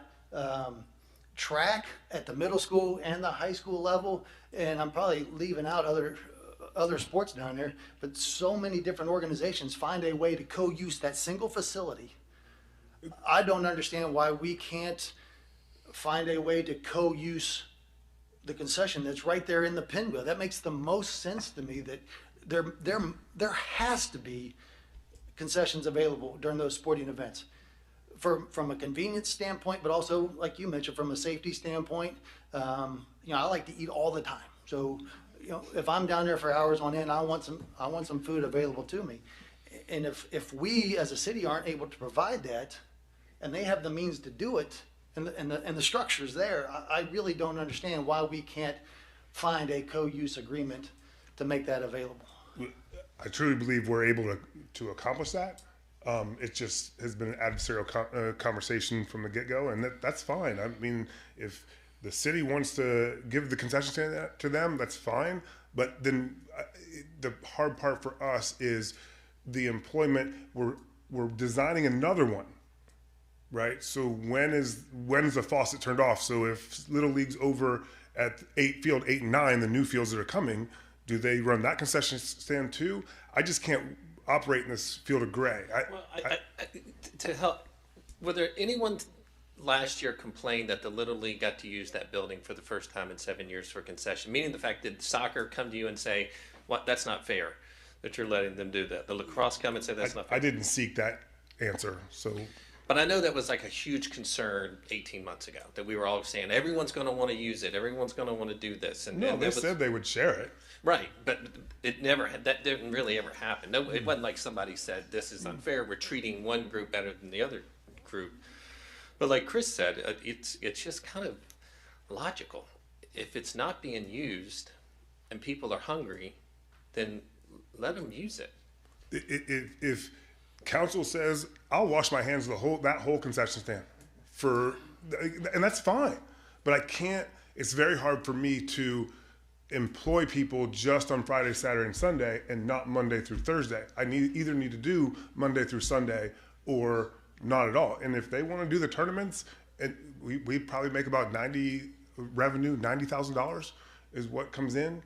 track at the middle school and the high school level, and I'm probably leaving out other sports down there. But so many different organizations find a way to co-use that single facility. I don't understand why we can't find a way to co-use the concession that's right there in the pinwheel. That makes the most sense to me, that there has to be concessions available during those sporting events. From a convenience standpoint, but also, like you mentioned, from a safety standpoint. I like to eat all the time. So, if I'm down there for hours on end, I want some food available to me. And if we as a city aren't able to provide that, and they have the means to do it, and the structure's there, I really don't understand why we can't find a co-use agreement to make that available. I truly believe we're able to accomplish that. It just has been an adversarial conversation from the get-go, and that's fine. I mean, if the city wants to give the concession stand to them, that's fine. But then the hard part for us is the employment. We're designing another one, right? So when's the faucet turned off? So if Little League's over at field 8 and 9, the new fields that are coming, do they run that concession stand too? I just can't operate in this field of gray. To help, were there anyone last year complained that the Little League got to use that building for the first time in 7 years for concession? Meaning the fact that soccer come to you and say, "What? That's not fair that you're letting them do that." The lacrosse come and say that's not fair. I didn't seek that answer, so. But I know that was like a huge concern 18 months ago, that we were all saying everyone's going to want to use it, everyone's going to want to do this. And no, they said they would share it. Right, but it never that didn't really ever happen. No, it wasn't like somebody said this is unfair. We're treating one group better than the other group. But like Chris said, it's just kind of logical. If it's not being used and people are hungry, then let them use it. If council says, I'll wash my hands of that whole concession stand and that's fine. But I can't. It's very hard for me to employ people just on Friday, Saturday, and Sunday, and not Monday through Thursday. I either need to do Monday through Sunday or not at all. And if they want to do the tournaments, and we probably make about $90,000 is what comes in.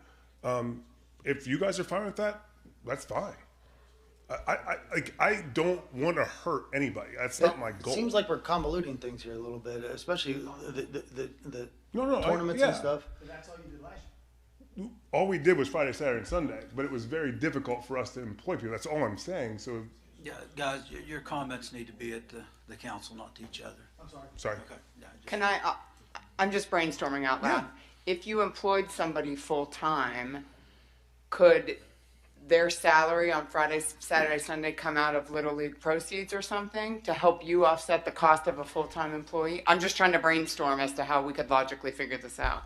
If you guys are fine with that, that's fine. I don't want to hurt anybody. That's not my goal. It seems like we're convoluting things here a little bit, especially the No, tournaments yeah. and stuff. And that's all you did last year. All we did was Friday, Saturday, and Sunday, but it was very difficult for us to employ people. That's all I'm saying. So, Yeah, guys, your comments need to be at the council, not to each other. I'm sorry. sorry. Okay. Yeah, just- Can I'm just brainstorming out loud. If you employed somebody full-time, could their salary on Friday, Saturday, Sunday come out of Little League proceeds or something to help you offset the cost of a full-time employee? I'm just trying to brainstorm as to how we could logically figure this out.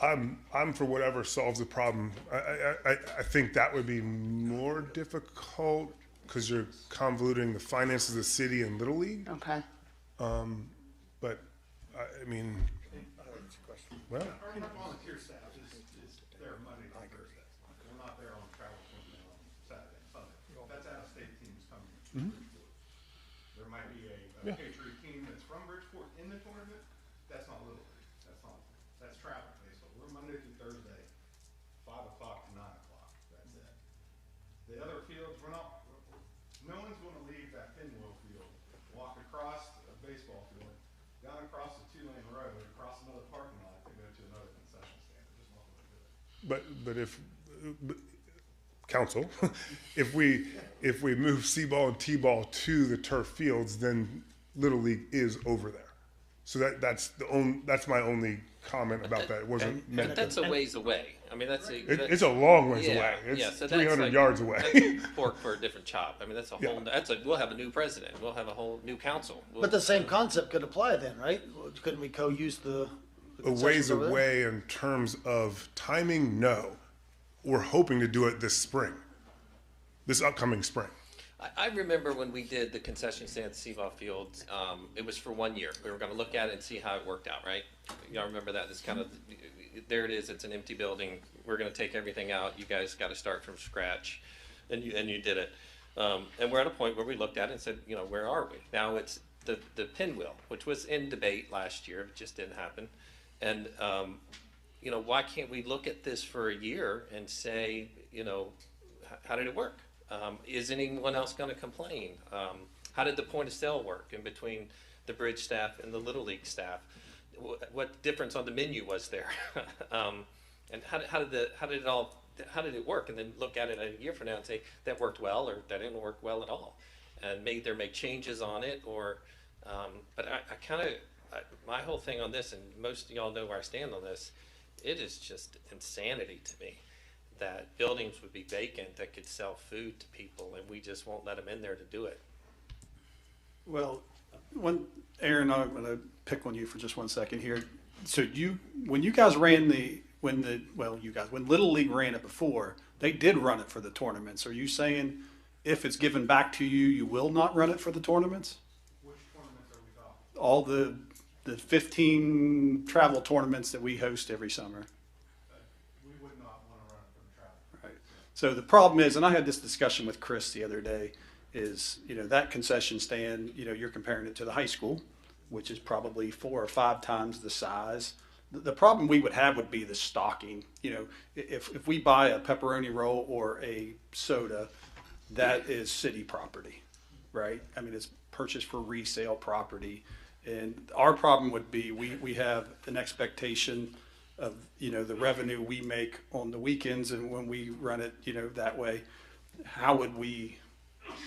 I'm for whatever solves the problem. I think that would be more difficult because you're convoluting the finances of the city and Little League. Okay. But I mean, well, Our volunteer staff is there Monday through Thursday. We're not there on travel tournament on Saturday and Sunday. That's out-of-state teams coming. There might be a Patriot team that's from Bridgeport in the tournament. That's not Little League. That's travel baseball. We're Monday through Thursday, 5 o'clock to 9 o'clock. That's it. The other fields, no one's going to leave that pinwheel field, walk across a baseball field, down across a 2-lane road, across another parking lot to go to another concession stand. There's just not going to do it. but if council, if we move C-ball and T-ball to the turf fields, then Little League is over there. So that's my only comment about that. It wasn't meant But that's to. a ways away. I mean, It's a long ways yeah, away. It's yeah, so that's 300 like- yards away. That's pork for a different chop. I mean, that's a Yeah. whole. We'll have a new president. We'll have a whole new council. But the same concept could apply then, right? Couldn't we co-use the A concessions ways over there? away in terms of timing, no. We're hoping to do it this spring, this upcoming spring. I remember when we did the concession stand at Seavall Fields, it was for 1 year. We were going to look at it and see how it worked out, right? Y'all remember that? It's kind of, there it is. It's an empty building. We're going to take everything out. You guys got to start from scratch. And you did it. And we're at a point where we looked at it and said, where are we? Now it's the pinwheel, which was in debate last year. It just didn't happen. And, why can't we look at this for a year and say, how did it work? Is anyone else going to complain? How did the point of sale work in between the Bridge staff and the Little League staff? What difference on the menu was there? And how did it work? And then look at it a year from now and say that worked well or that didn't work well at all, and either make changes on it or. But my whole thing on this, and most of y'all know where I stand on this, it is just insanity to me that buildings would be vacant that could sell food to people, and we just won't let them in there to do it. Well, Aaron, I'm going to pick on you for just 1 second here. So when you guys ran when Little League ran it before, they did run it for the tournaments. Are you saying if it's given back to you, you will not run it for the tournaments? Which tournaments are we talking? All the 15 travel tournaments that we host every summer. We would not want to run it for the travel. Right. So the problem is, and I had this discussion with Chris the other day, is, that concession stand, you're comparing it to the high school, which is probably 4 or 5 times the size. The problem we would have would be the stocking. If we buy a pepperoni roll or a soda, that is city property, right? I mean, it's purchased for resale property. And our problem would be we have an expectation of, the revenue we make on the weekends, and when we run it, that way, how would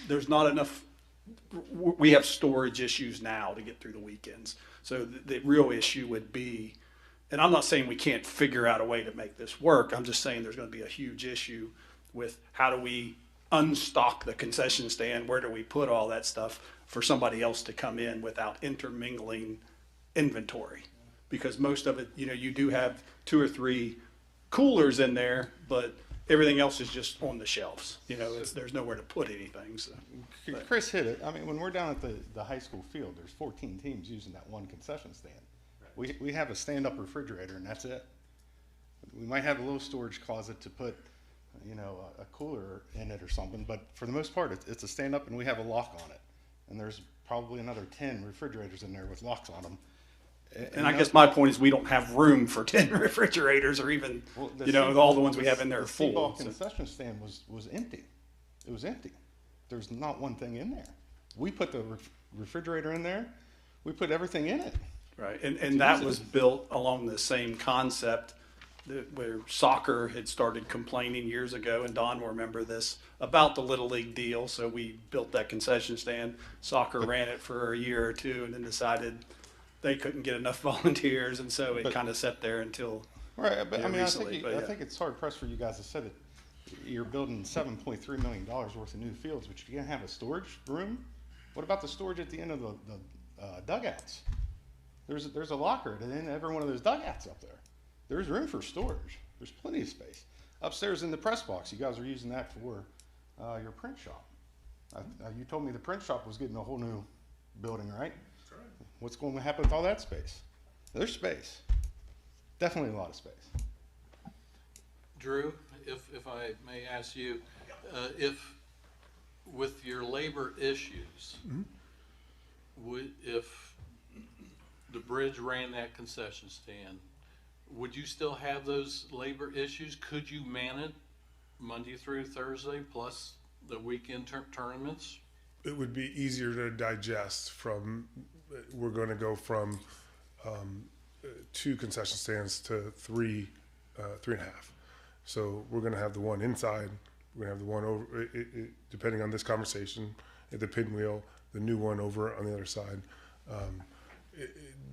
there's not enough, we have storage issues now to get through the weekends. So the real issue would be, and I'm not saying we can't figure out a way to make this work. I'm just saying there's going to be a huge issue with how do we unstock the concession stand? Where do we put all that stuff for somebody else to come in without intermingling inventory? Because most of it, you do have 2 or 3 coolers in there, but everything else is just on the shelves. There's nowhere to put anything. So. Chris hit it. I mean, when we're down at the high school field, there's 14 teams using that one concession stand. We have a stand-up refrigerator, and that's it. We might have a little storage closet to put, you know, a cooler in it or something, but for the most part, it's a stand-up and we have a lock on it. And there's probably another 10 refrigerators in there with locks on them. And I guess my point is we don't have room for 10 refrigerators or even, you know, all the ones we have in there are full. The Seaball So- concession stand was empty. It was empty. There's not one thing in there. We put the refrigerator in there. We put everything in it. Right, and that was built along the same concept where soccer had started complaining years ago, and Don will remember this, about the Little League deal. So we built that concession stand. Soccer ran it for a year or two and then decided they couldn't get enough volunteers, and so it kind of sat there until Right, but I mean, recently. I think it's hard pressed for you guys to say that you're building $7.3 million worth of new fields, but you can't have a storage room. What about the storage at the end of the dugouts? There's a locker at the end of every one of those dugouts up there. There's room for storage. There's plenty of space. Upstairs in the press box, you guys are using that for your print shop. You told me the print shop was getting a whole new building, right? That's right. What's going to happen with all that space? There's space. Definitely a lot of space. Drew, if I may ask you, if with your labor issues, if the bridge ran that concession stand, would you still have those labor issues? Could you man it Monday through Thursday plus the weekend tournaments? It would be easier to digest from, we're going to go from 2 concession stands to 3, 3.5. So we're going to have the one inside, we're going to have the one over, depending on this conversation, at the pinwheel, the new one over on the other side.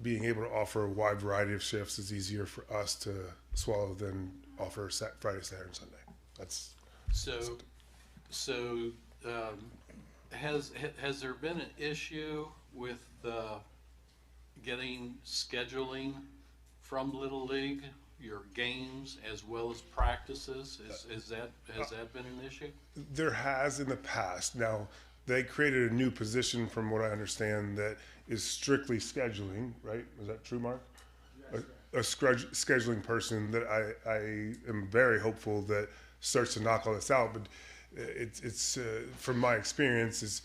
Being able to offer a wide variety of shifts is easier for us to swallow than offer Friday, Saturday, and Sunday. That's has there been an issue with getting scheduling from Little League, your games as well as practices? Has that been an issue? There has in the past. Now, they created a new position, from what I understand, that is strictly scheduling, right? Is that true, Mark? A scheduling person that I am very hopeful that starts to knock all this out. But it's from my experience, is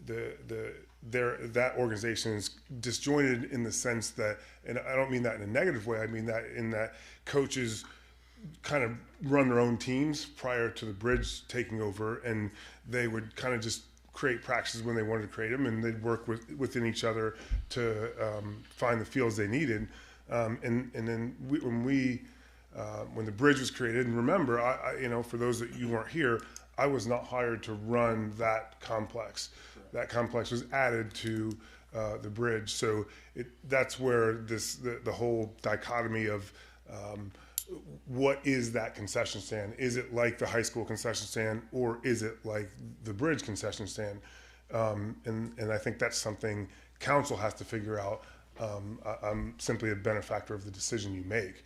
that organization is disjointed in the sense that, and I don't mean that in a negative way, I mean that in that coaches kind of run their own teams prior to the Bridge taking over, and they would kind of just create practices when they wanted to create them, and they'd work within each other to find the fields they needed. And then when the Bridge was created, and remember, I for those that you weren't here, I was not hired to run that complex. That complex was added to the Bridge, so that's where the whole dichotomy of what is that concession stand? Is it like the high school concession stand, or is it like the Bridge concession stand? And I think that's something council has to figure out. I'm simply a benefactor of the decision you make.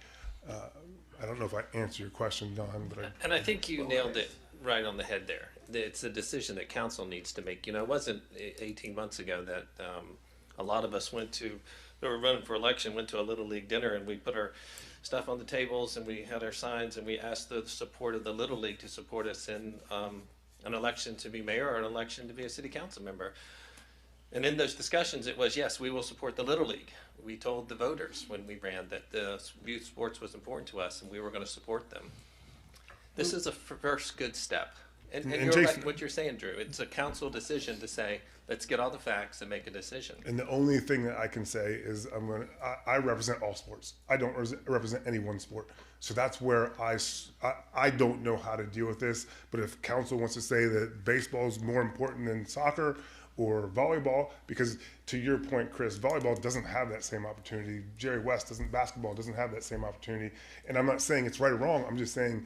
I don't know if I answered your question, Don, but And I think you nailed it right on the head there. It's a decision that council needs to make. It wasn't 18 months ago that a lot of us we were running for election, went to a Little League dinner, and we put our stuff on the tables and we had our signs, and we asked the support of the Little League to support us in an election to be mayor or an election to be a city council member. And in those discussions, it was, yes, we will support the Little League. We told the voters when we ran that the youth sports was important to us and we were going to support them. This is a first good step. And you're Jason, right, what you're saying, Drew. It's a council decision to say, let's get all the facts and make a decision. And the only thing that I can say is I represent all sports. I don't represent any one sport. So that's where I don't know how to deal with this. But if council wants to say that baseball is more important than soccer or volleyball, because to your point, Chris, volleyball doesn't have that same opportunity. Jerry West basketball doesn't have that same opportunity. And I'm not saying it's right or wrong. I'm just saying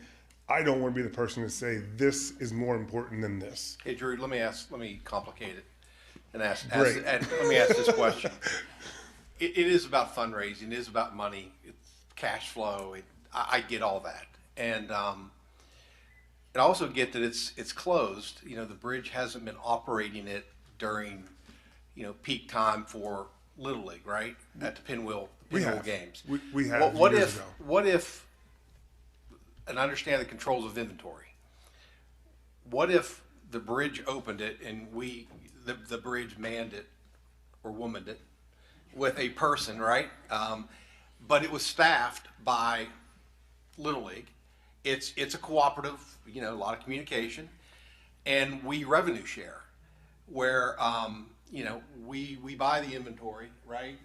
I don't want to be the person to say this is more important than this. Hey, Drew, let me complicate it and let me ask this question. It is about fundraising. It is about money. It's cash flow. I get all that. And I also get that it's closed. The Bridge hasn't been operating it during, peak time for Little League, right? At the pinwheel games. We have What years if ago. what if and understand the controls of inventory. What if the bridge opened it and the bridge manned it or womaned it with a person, right? But it was staffed by Little League. It's a cooperative, a lot of communication, and we revenue share, where we buy the inventory, right?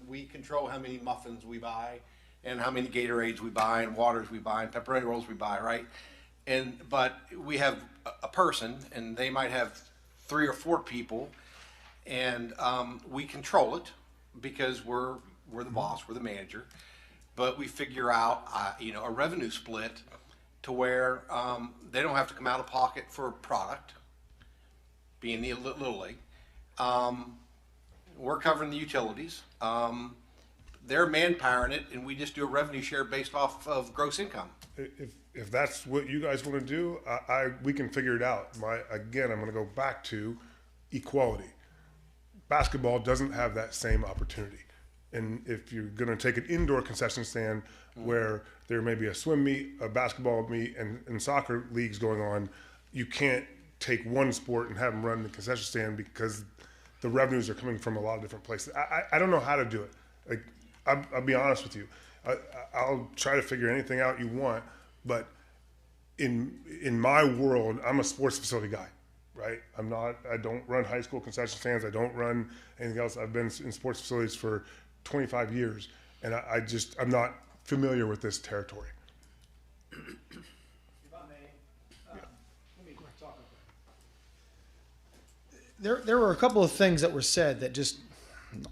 We control how many muffins we buy, and how many Gatorades we buy, and waters we buy, and pepperoni rolls we buy, right? But we have a person, and they might have 3 or 4 people, and we control it because we're the boss, we're the manager. But we figure out, a revenue split to where they don't have to come out of pocket for product, being the Little League. We're covering the utilities. They're manpowering it, and we just do a revenue share based off of gross income. If that's what you guys want to do, we can figure it out. Again, I'm going to go back to equality. Basketball doesn't have that same opportunity. And if you're going to take an indoor concession stand where there may be a swim meet, a basketball meet, and soccer leagues going on, you can't take one sport and have them run the concession stand because the revenues are coming from a lot of different places. I don't know how to do it. Like, I'll be honest with you. I'll try to figure anything out you want, but in my world, I'm a sports facility guy, right? I don't run high school concession stands. I don't run anything else. I've been in sports facilities for 25 years, and I'm not familiar with this territory. If I may, let me talk. There were a couple of things that were said that just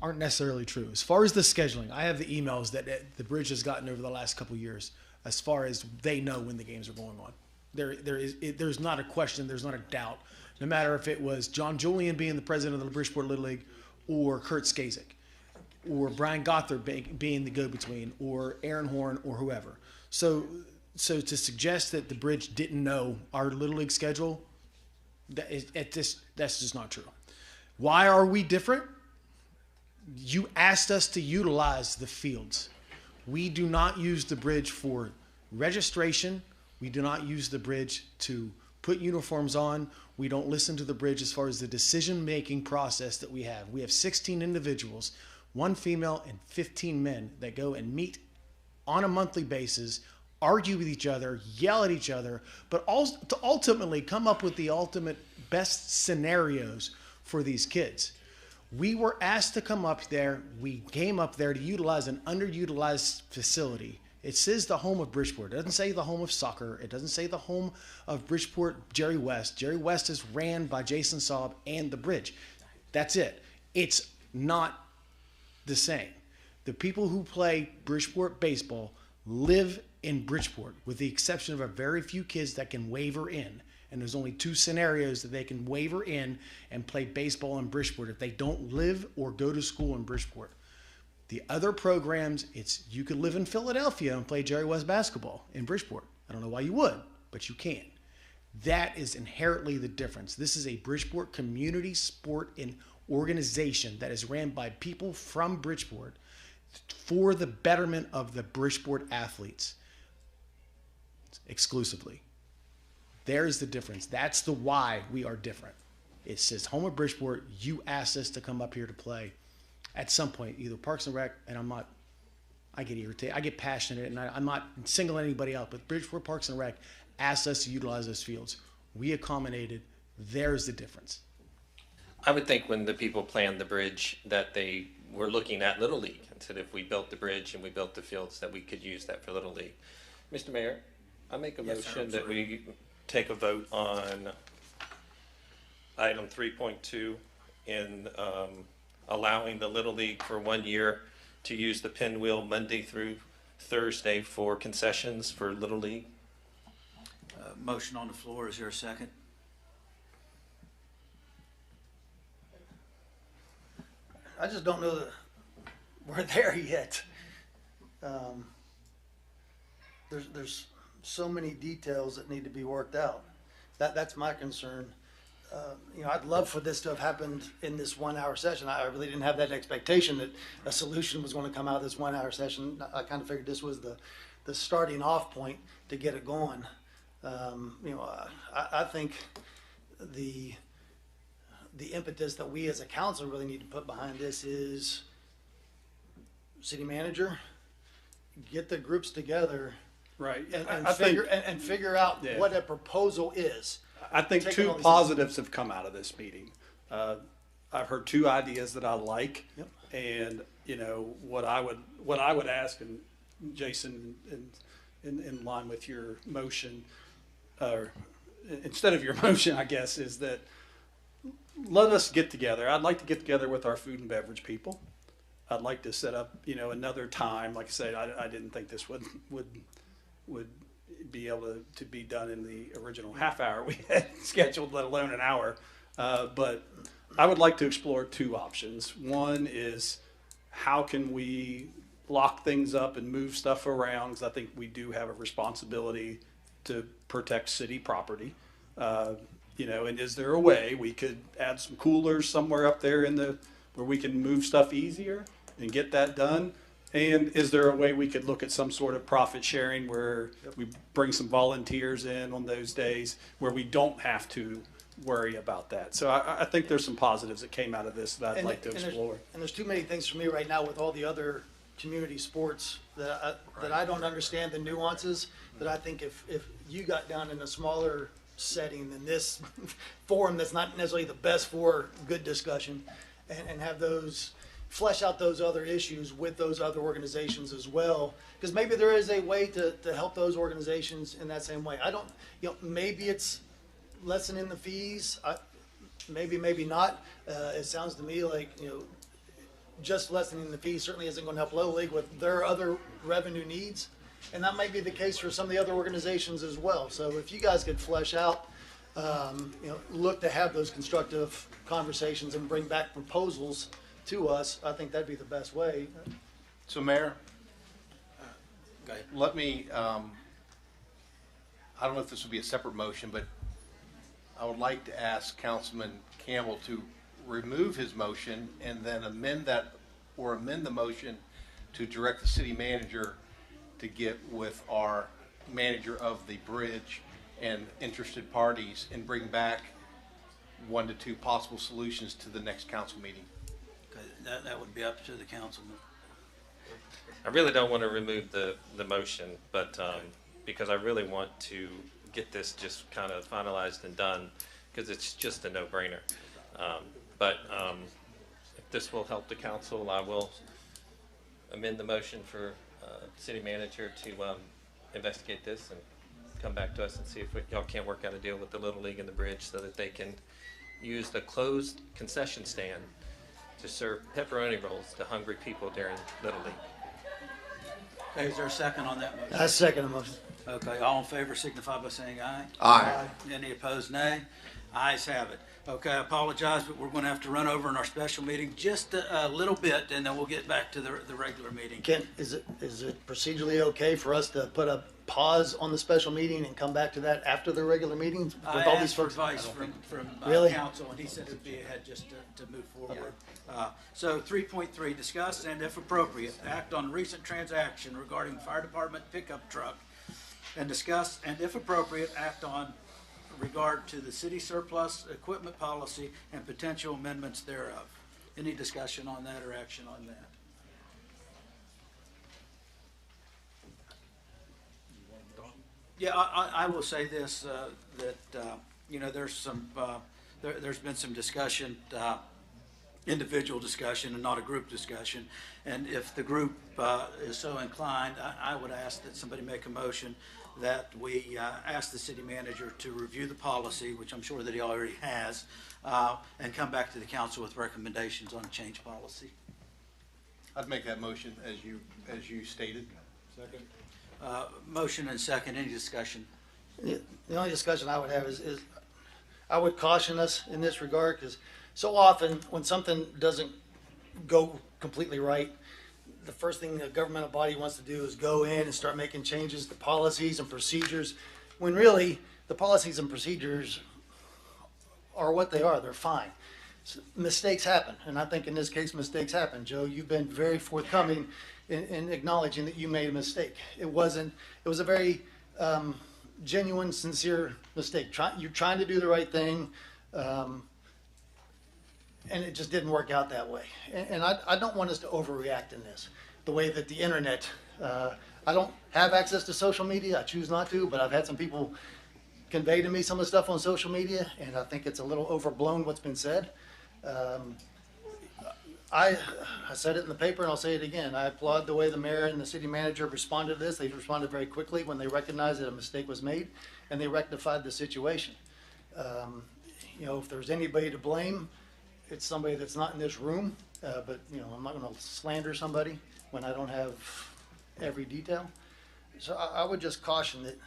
aren't necessarily true. As far as the scheduling, I have the emails that the Bridge has gotten over the last couple of years as far as they know when the games are going on. There's not a question, there's not a doubt. No matter if it was John Julian being the president of the Bridgeport Little League, or Kurt Skazik, or Brian Gothard being the go-between, or Aaron Horn, or whoever. So to suggest that the Bridge didn't know our Little League schedule, that's just not true. Why are we different? You asked us to utilize the fields. We do not use the Bridge for registration. We do not use the Bridge to put uniforms on. We don't listen to the Bridge as far as the decision-making process that we have. We have 16 individuals, 1 female and 15 men, that go and meet on a monthly basis, argue with each other, yell at each other, but also to ultimately come up with the ultimate best scenarios for these kids. We were asked to come up there. We came up there to utilize an underutilized facility. It says the home of Bridgeport. It doesn't say the home of soccer. It doesn't say the home of Bridgeport, Jerry West. Jerry West is ran by Jason Saab and the Bridge. That's it. It's not the same. The people who play Bridgeport baseball live in Bridgeport, with the exception of a very few kids that can waiver in. And there's only 2 scenarios that they can waiver in and play baseball in Bridgeport if they don't live or go to school in Bridgeport. The other programs, you could live in Philadelphia and play Jerry West basketball in Bridgeport. I don't know why you would, but you can. That is inherently the difference. This is a Bridgeport community sport and organization that is ran by people from Bridgeport for the betterment of the Bridgeport athletes exclusively. There's the difference. That's the why we are different. It says home of Bridgeport. You asked us to come up here to play. At some point, either Parks and Rec, and I get irritated, I get passionate, and I'm not singling anybody out, but Bridgeport Parks and Rec asked us to utilize those fields. We accommodated. There's the difference. I would think when the people planned the Bridge that they were looking at Little League and said if we built the Bridge and we built the fields that we could use that for Little League. Mr. Mayor, I make a motion that we take a vote on item 3.2 in allowing the Little League for 1 year to use the pinwheel Monday through Thursday for concessions for Little League. Motion on the floor. Is there a second? I just don't know that we're there yet. There's so many details that need to be worked out. That's my concern. I'd love for this to have happened in this 1 hour session. I really didn't have that expectation that a solution was going to come out of this 1 hour session. I kind of figured this was the starting off point to get it going. I think the impetus that we as a council really need to put behind this is city manager, get the groups together Right. and I think, figure out Yeah. what a proposal is. I think taking two all these- positives have come out of this meeting. I've heard two ideas that I like. Yep. And, what I would ask, and Jason, in line with your motion, or instead of your motion, I guess, is that let us get together. I'd like to get together with our food and beverage people. I'd like to set up, another time. Like I said, I didn't think this would be able to be done in the original half hour we had scheduled, let alone an hour. But I would like to explore two options. One is how can we lock things up and move stuff around, because I think we do have a responsibility to protect city property. And is there a way we could add some coolers somewhere up there where we can move stuff easier and get that done? And is there a way we could look at some sort of profit sharing where we bring some volunteers in on those days where we don't have to worry about that? So I think there's some positives that came out of this that I'd like to explore. And there's too many things for me right now with all the other community sports that I don't understand the nuances, that I think if you got down in a smaller setting than this forum that's not necessarily the best for good discussion, and have those flesh out those other issues with those other organizations as well, because maybe there is a way to help those organizations in that same way. I don't, maybe it's lessening the fees, maybe not. It sounds to me like, just lessening the fees certainly isn't going to help Little League with their other revenue needs. And that might be the case for some of the other organizations as well. So if you guys could flesh out, look to have those constructive conversations and bring back proposals to us, I think that'd be the best way. So Mayor, let me, I don't know if this would be a separate motion, but I would like to ask Councilman Campbell to remove his motion and then amend the motion to direct the city manager to get with our manager of the bridge and interested parties and bring back 1 to 2 possible solutions to the next council meeting. Okay, that would be up to the councilman. I really don't want to remove the motion, but because I really want to get this just kind of finalized and done, because it's just a no-brainer. But if this will help the council, I will amend the motion for city manager to investigate this and come back to us and see if y'all can't work out a deal with the Little League and the Bridge so that they can use the closed concession stand to serve pepperoni rolls to hungry people during Little League. Okay, is there a second on that motion? I second the motion. Okay, all in favor signify by saying aye. Aye. Any opposed, nay? Ayes have it. Okay, I apologize, but we're going to have to run over in our special meeting just a little bit, and then we'll get back to the regular meeting. Kent, is it procedurally okay for us to put a pause on the special meeting and come back to that after the regular meetings? I with all these asked for folks? advice from Really? council, and he said it'd be ahead just to move forward. So 3.3, discuss and if appropriate, act on recent transaction regarding fire department pickup truck, and discuss and if appropriate, act on regard to the city surplus equipment policy and potential amendments thereof. Any discussion on that or action on that? Yeah, I will say this, that, there's been some discussion, individual discussion and not a group discussion. And if the group is so inclined, I would ask that somebody make a motion that we ask the city manager to review the policy, which I'm sure that he already has, and come back to the council with recommendations on a change policy. I'd make that motion as you stated. Second. Motion and second, any discussion? The only discussion I would have is I would caution us in this regard, because so often when something doesn't go completely right, the first thing a governmental body wants to do is go in and start making changes to policies and procedures, when really the policies and procedures are what they are. They're fine. mistakes happen, and I think in this case, mistakes happen. Joe, you've been very forthcoming in acknowledging that you made a mistake. It was a very genuine, sincere mistake. You're trying to do the right thing, and it just didn't work out that way. And I don't want us to overreact in this. The way that the internet, I don't have access to social media. I choose not to, but I've had some people convey to me some of the stuff on social media, and I think it's a little overblown what's been said. I said it in the paper, and I'll say it again. I applaud the way the mayor and the city manager responded to this. They responded very quickly when they recognized that a mistake was made, and they rectified the situation. If there's anybody to blame, it's somebody that's not in this room. But I'm not going to slander somebody when I don't have every detail. So I would just caution that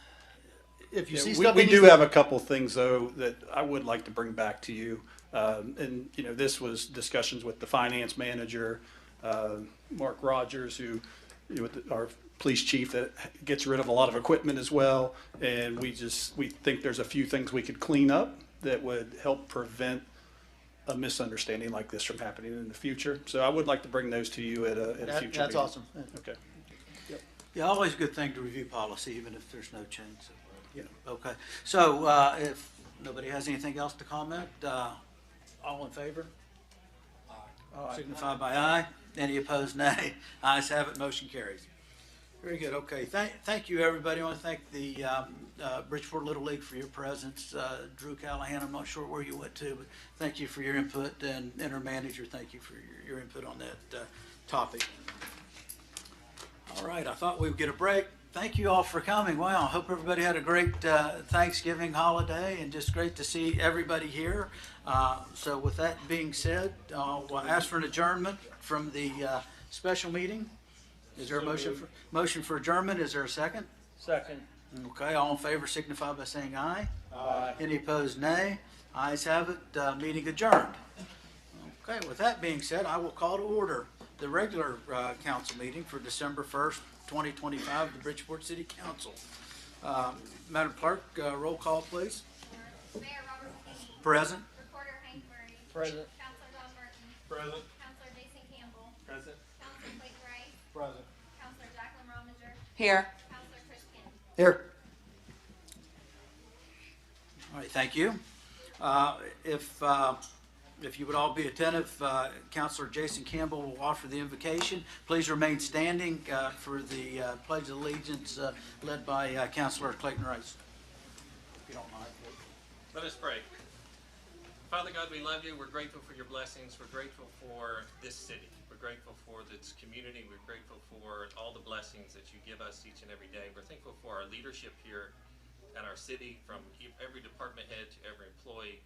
if you see stuff, we do have a couple things though that I would like to bring back to you. And this was discussions with the finance manager, Mark Rogers, who our police chief that gets rid of a lot of equipment as well. And we think there's a few things we could clean up that would help prevent a misunderstanding like this from happening in the future. So I would like to bring those to you at a future meeting. That's awesome. Okay. Yeah, always a good thing to review policy, even if there's no change. So, Yeah. okay, so if nobody has anything else to comment, all in favor? Aye. Signify by aye. Any opposed, nay. Ayes have it, motion carries. Very good, okay. Thank you, everybody. I want to thank the Bridgeport Little League for your presence. Drew Callahan, I'm not sure where you went to, but thank you for your input, and our manager, thank you for your input on that topic. All right, I thought we would get a break. Thank you all for coming. Wow, I hope everybody had a great Thanksgiving holiday, and just great to see everybody here. So with that being said, I'll ask for an adjournment from the special meeting. Is there a motion for adjournment? Is there a second? Second. Okay, all in favor signify by saying aye. Aye. Any opposed, nay. Ayes have it, meeting adjourned. Okay, with that being said, I will call to order the regular council meeting for December 1st, 2025, the Bridgeport City Council. Madam Clerk, roll call, please. Mayor Robert McKinney. Present. Recorder Hank Murray. Present. Counselor Don Burton. Present. Counselor Jason Campbell. Present. Counselor Clayton Rice. Present. Counselor Jacqueline Rominger. Here. Counselor Chris Kinney. Here. All right, thank you. If you would all be attentive, Counselor Jason Campbell will offer the invocation. Please remain standing for the Pledge of Allegiance led by Counselor Clayton Rice. If you don't mind, please. Let us pray. Father God, we love you. We're grateful for your blessings. We're grateful for this city. We're grateful for this community. We're grateful for all the blessings that you give us each and every day. We're thankful for our leadership here at our city, from every department head to every employee.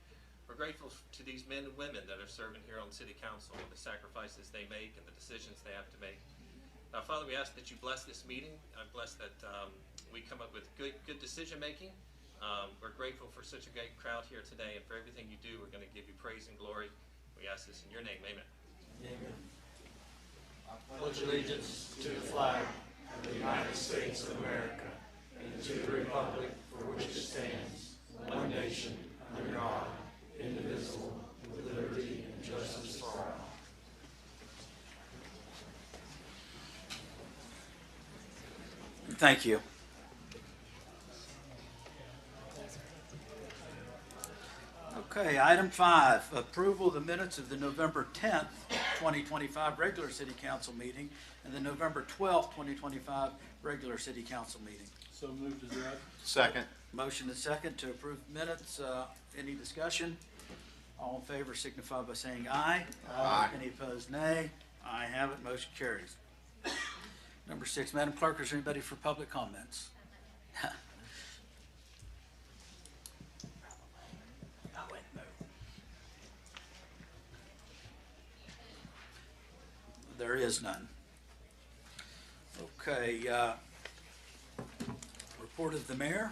We're grateful to these men and women that are serving here on the city council, and the sacrifices they make and the decisions they have to make. Now, Father, we ask that you bless this meeting. I bless that we come up with good decision making. We're grateful for such a great crowd here today, and for everything you do, we're going to give you praise and glory. We ask this in your name. Amen. Amen. I pledge allegiance to the flag of the United States of America and to the republic for which it stands, one nation, under God, indivisible, with liberty and justice for all. Thank you. Okay, item 5, approval of the minutes of the November 10th, 2025 regular city council meeting and the November 12th, 2025 regular city council meeting. So moved as read. Second. Motion and second to approve minutes. Any discussion? All in favor signify by saying aye. Aye. Any opposed, nay. I have it. Motion carries. Number 6, Madam Clerk, is there anybody for public comments? There is none. Okay, report of the mayor.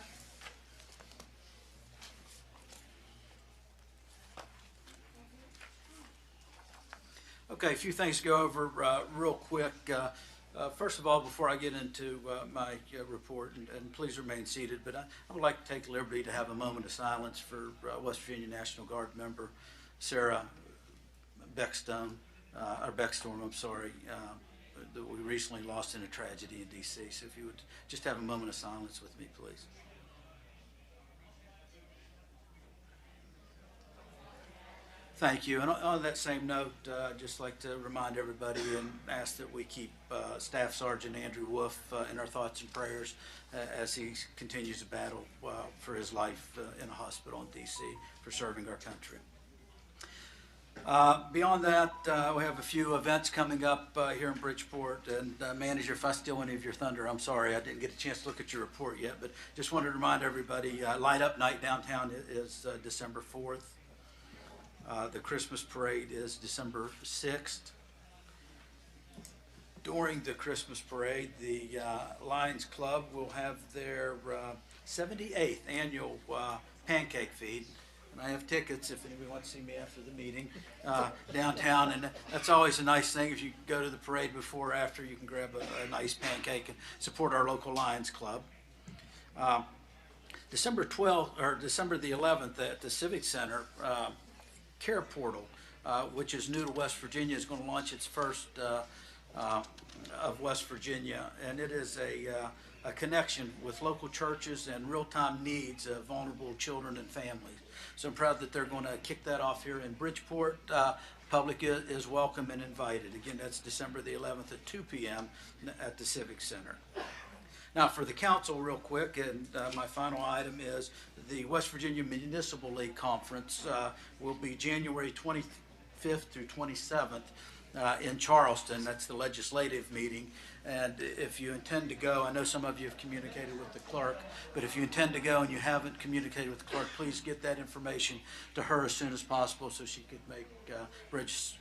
Okay, a few things to go over real quick. First of all, before I get into my report, and please remain seated, but I would like to take liberty to have a moment of silence for West Virginia National Guard member Sarah Beckstorm, I'm sorry, that we recently lost in a tragedy in D.C. So if you would just have a moment of silence with me, please. Thank you. And on that same note, I'd just like to remind everybody and ask that we keep Staff Sergeant Andrew Wolf in our thoughts and prayers as he continues to battle for his life in a hospital in D.C. for serving our country. Beyond that, we have a few events coming up here in Bridgeport. And Manager, if I steal any of your thunder, I'm sorry. I didn't get a chance to look at your report yet, but just wanted to remind everybody, Light Up Night downtown is December 4th. The Christmas parade is December 6th. During the Christmas parade, the Lions Club will have their 78th annual pancake feed. And I have tickets if anybody wants to see me after the meeting downtown. And that's always a nice thing. If you go to the parade before or after, you can grab a nice pancake and support our local Lions Club. December the 11th at the Civic Center, Care Portal, which is new to West Virginia, is going to launch its first of West Virginia, and it is a connection with local churches and real-time needs of vulnerable children and families. So I'm proud that they're going to kick that off here in Bridgeport. Public is welcome and invited. Again, that's December the 11th at 2 p.m. at the Civic Center. Now, for the council, real quick, and my final item is the West Virginia Municipal League Conference will be January 25th through 27th in Charleston. That's the legislative meeting. And if you intend to go, I know some of you have communicated with the clerk, but if you intend to go and you haven't communicated with the clerk, please get that information to her as soon as possible so she could make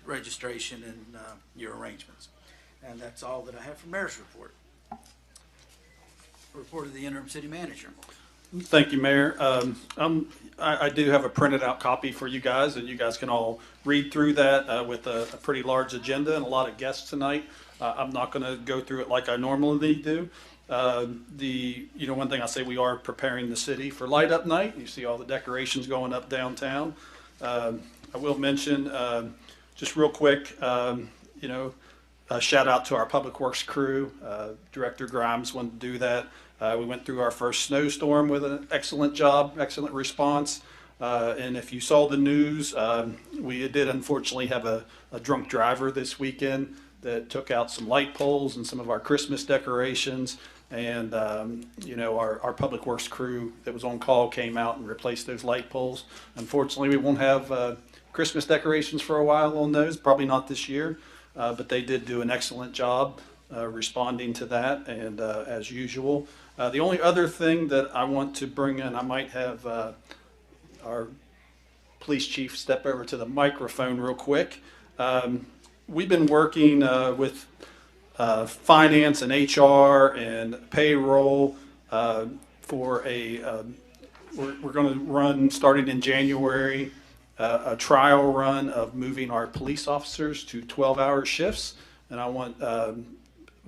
registration and your arrangements. And that's all that I have for Mayor's report. Report of the interim city manager. Thank you, Mayor. I do have a printed out copy for you guys, and you guys can all read through that with a pretty large agenda and a lot of guests tonight. I'm not going to go through it like I normally do. One thing I say, we are preparing the city for Light Up Night. You see all the decorations going up downtown. I will mention just real quick, shout out to our Public Works crew. Director Grimes wanted to do that. We went through our first snowstorm with an excellent job, excellent response. And if you saw the news, we did unfortunately have a drunk driver this weekend that took out some light poles and some of our Christmas decorations. And, our Public Works crew that was on call came out and replaced those light poles. Unfortunately, we won't have Christmas decorations for a while on those, probably not this year. But they did do an excellent job responding to that, and as usual. The only other thing that I want to bring in, I might have our police chief step over to the microphone real quick. We've been working with finance and HR and payroll for we're going to run, starting in January, a trial run of moving our police officers to 12-hour shifts. And I want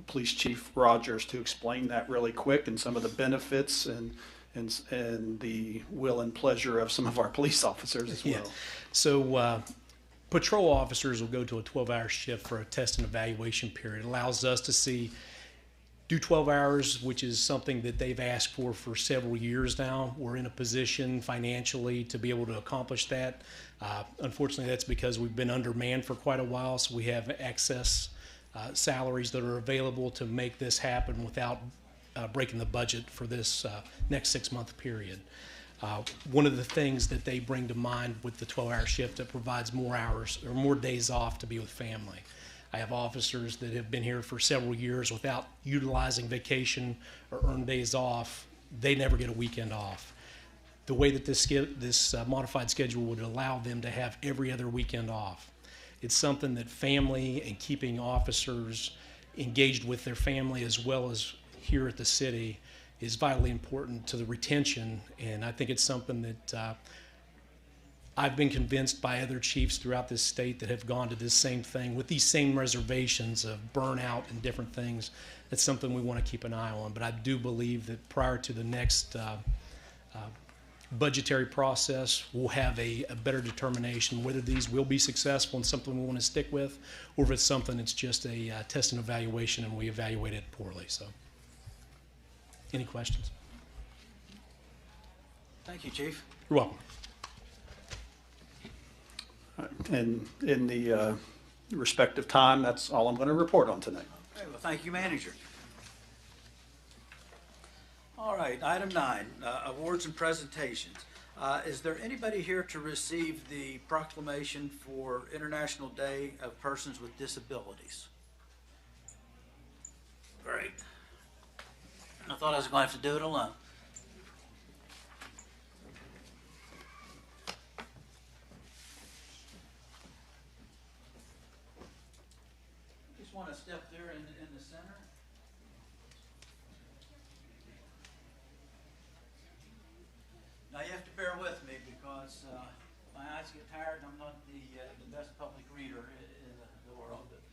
Police Chief Rogers to explain that really quick and some of the benefits and the will and pleasure of some of our police officers as well. Yeah. So patrol officers will go to a 12-hour shift for a test and evaluation period. It allows us to do 12 hours, which is something that they've asked for several years now. We're in a position financially to be able to accomplish that. Unfortunately, that's because we've been undermanned for quite a while, so we have excess salaries that are available to make this happen without breaking the budget for this next 6-month period. One of the things that they bring to mind with the 12-hour shift, that provides more hours or more days off to be with family. I have officers that have been here for several years without utilizing vacation or earned days off. They never get a weekend off. The way that this modified schedule would allow them to have every other weekend off. It's something that family and keeping officers engaged with their family as well as here at the city is vitally important to the retention, and I think it's something that I've been convinced by other chiefs throughout this state that have gone to this same thing with these same reservations of burnout and different things. That's something we want to keep an eye on, but I do believe that prior to the next budgetary process, we'll have a better determination whether these will be successful and something we want to stick with, or if it's something that's just a test and evaluation and we evaluate it poorly. So, any questions? Thank you, Chief. You're welcome. And in the respective time, that's all I'm going to report on tonight. Okay, well, thank you, Manager. All right, item 9, awards and presentations. Is there anybody here to receive the proclamation for International Day of Persons with Disabilities? Great. I thought I was going to have to do it alone. Just want to step there in the center. Now you have to bear with me because my eyes get tired and I'm not the best public reader in the world, but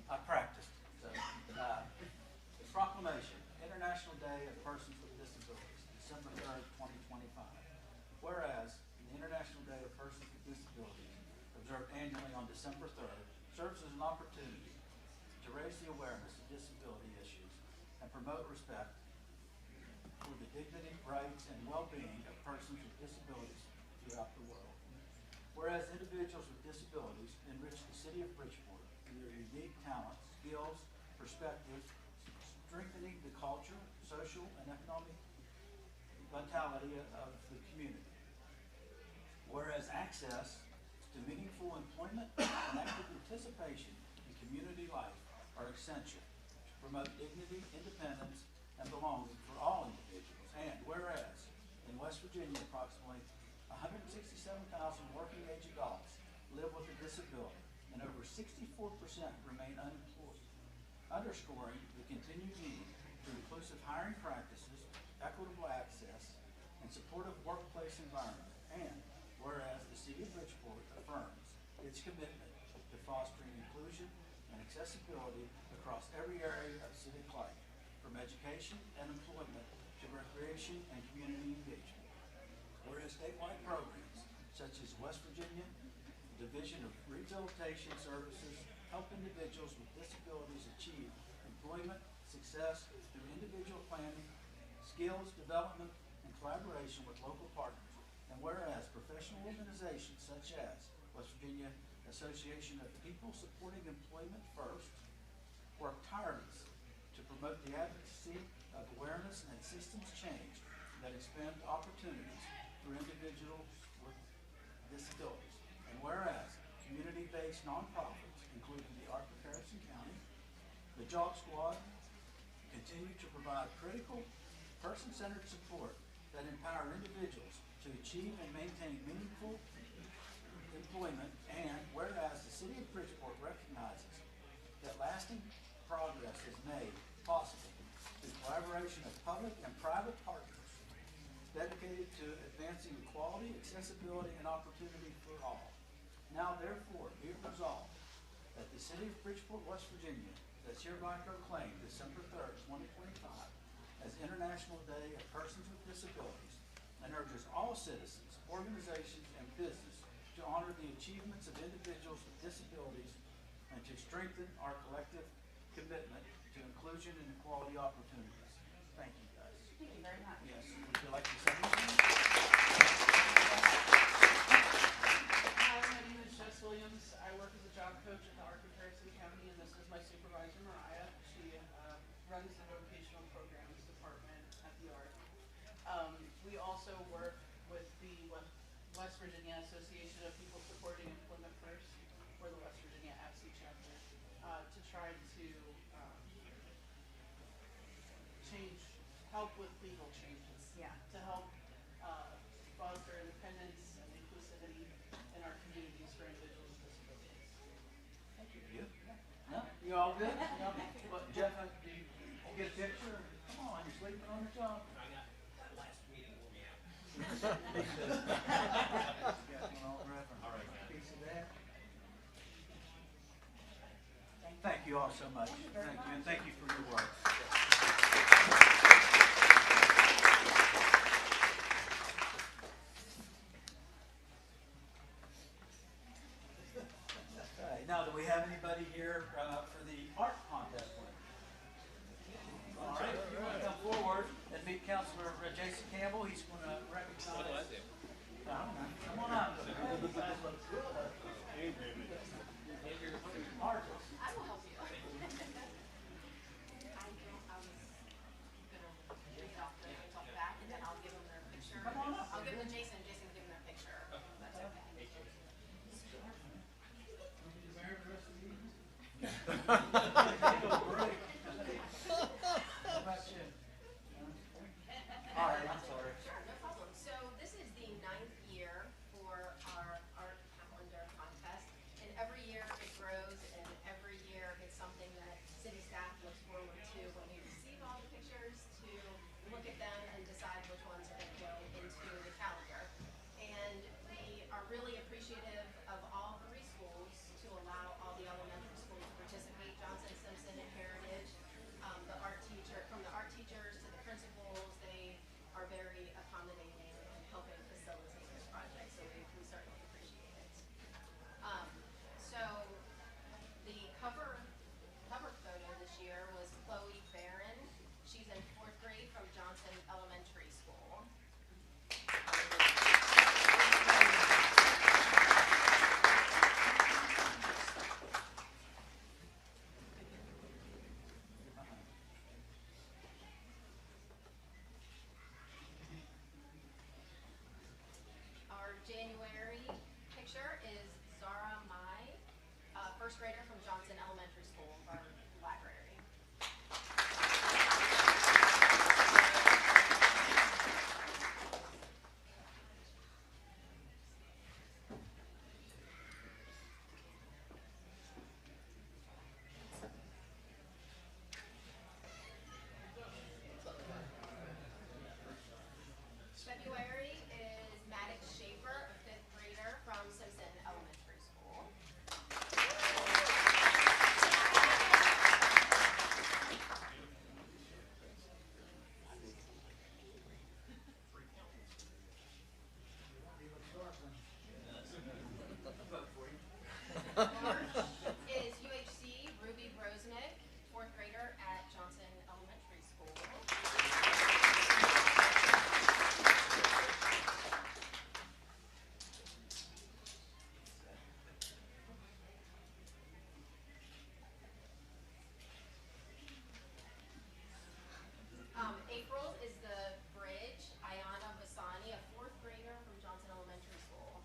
I practiced. So, the proclamation, International Day of Persons with Disabilities, December 3rd, 2025. Whereas the International Day of Persons with Disabilities, observed annually on December 3rd, serves as an opportunity to raise the awareness of disability issues and promote respect for the dignity, rights, and well-being of persons with disabilities throughout the world. Whereas individuals with disabilities enrich the city of Bridgeport through their unique talents, skills, perspectives, strengthening the culture, social, and economic vitality of the community. Whereas access to meaningful employment and active participation in community life are essential to promote dignity, independence, and belonging for all individuals. And whereas in West Virginia, approximately 167,000 working age adults live with a disability and over 64% remain unemployed, underscoring the continued need for inclusive hiring practices, equitable access, and supportive workplace environment. And whereas the city of Bridgeport affirms its commitment to fostering inclusion and accessibility across every area of civic life, from education and employment to recreation and community engagement. Whereas statewide programs such as West Virginia Division of Rehabilitation Services help individuals with disabilities achieve employment success through individual planning, skills development, and collaboration with local partners. And whereas professional organizations such as West Virginia Association of People Supporting Employment First work tirelessly to promote the advocacy of awareness and systems change that expand opportunities for individuals with disabilities. And whereas community-based nonprofits, including the ARC of Harrison County, the Job Squad, continue to provide critical person-centered support that empower individuals to achieve and maintain meaningful employment. And whereas the city of Bridgeport recognizes that lasting progress is made possible through collaboration of public and private partners dedicated to advancing equality, accessibility, and opportunity for all. Now therefore be it resolved that the city of Bridgeport, West Virginia, does hereby proclaim December 3rd, 2025 as International Day of Persons with Disabilities, and urges all citizens, organizations, and business to honor the achievements of individuals with disabilities and to strengthen our collective commitment to inclusion and equality opportunities. Thank you, guys. Thank you very much. Yes, would you like to say anything? Hi, my name is Jess Williams. I work as a job coach at the ARC of Harrison County, and this is my supervisor, Mariah. She runs the vocational programs department at the ARC. We also work with the West Virginia Association of People Supporting Employment First, or the West Virginia APSE chapter, to try to help with legal changes. Yeah. To help foster independence and inclusivity in our communities for individuals with disabilities. Thank you. You? No? You all good? What, Jeff, do you get a picture? Come on, you're sleeping on the job. I got that last meeting wore me out. All right. Piece of that. Thank you all so much. Thank you, and thank you for your work. Counselor Jason Campbell. He's going to recognize. What do I do? I don't know. Come on up. You guys look good. Marcus. I will help you. Come on up. I'll give them Jason. Jason will give them their picture. That's okay. How about you? All right, I'm sorry. Sure, no problem. So this is the 9th year for our art calendar contest, and every year it grows, and every year it's something that city staff looks forward to when we receive all the pictures to look at them and decide which ones are going to go into the calendar. And we are really appreciative of all 3 schools to allow all the elementary schools to participate, Johnson, Simpson, and Heritage. From the art teachers to the principals, they are very accommodating and helping facilitate this project, so we certainly appreciate it. So the cover photo this year was Chloe Barron. She's in 4th grade from Johnson Elementary School. Our January picture is Zara Mai, 1st grader from Johnson Elementary School, our library. February is Maddox Schaefer, a 5th grader from Simpson Elementary School. March is UHC Ruby Brosnick, 4th grader at Johnson Elementary School. April is the Bridge, Ayana Basani, a 4th grader from Johnson Elementary School.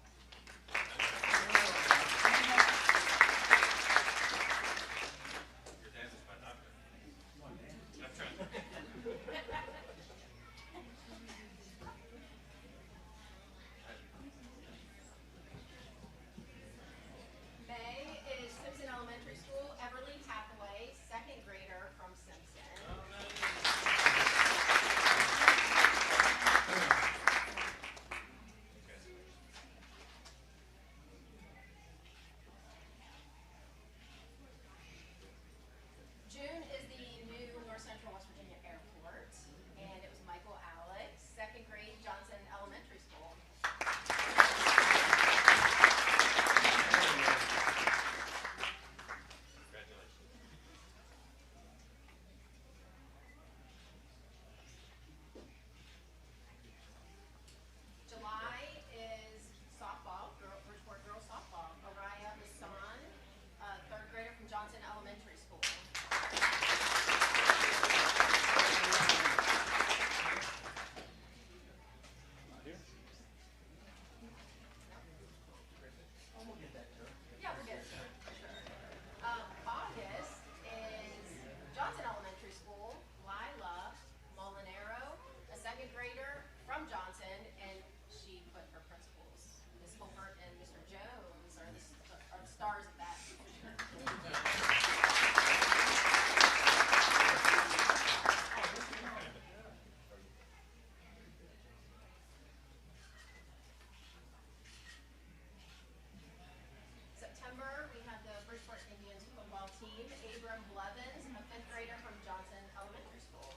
Your dad is my doctor. May is Simpson Elementary School, Everly Hathaway, 2nd grader from Simpson. June is the new North Central West Virginia Airport, and it was Michael Alex, 2nd grade, Johnson Elementary School. Congratulations. July is softball, Bridgeport girls softball. Araya Hassan, 3rd grader from Johnson Elementary School. Yeah, we'll get it. Sure. August is Johnson Elementary School, Lila Molinero, a 2nd grader from Johnson, and she put her principals, Ms. Colbert and Mr. Jones, are the stars of that. September, we have the Bridgeport Indians football team. Abram Blevins, a 5th grader from Johnson Elementary School.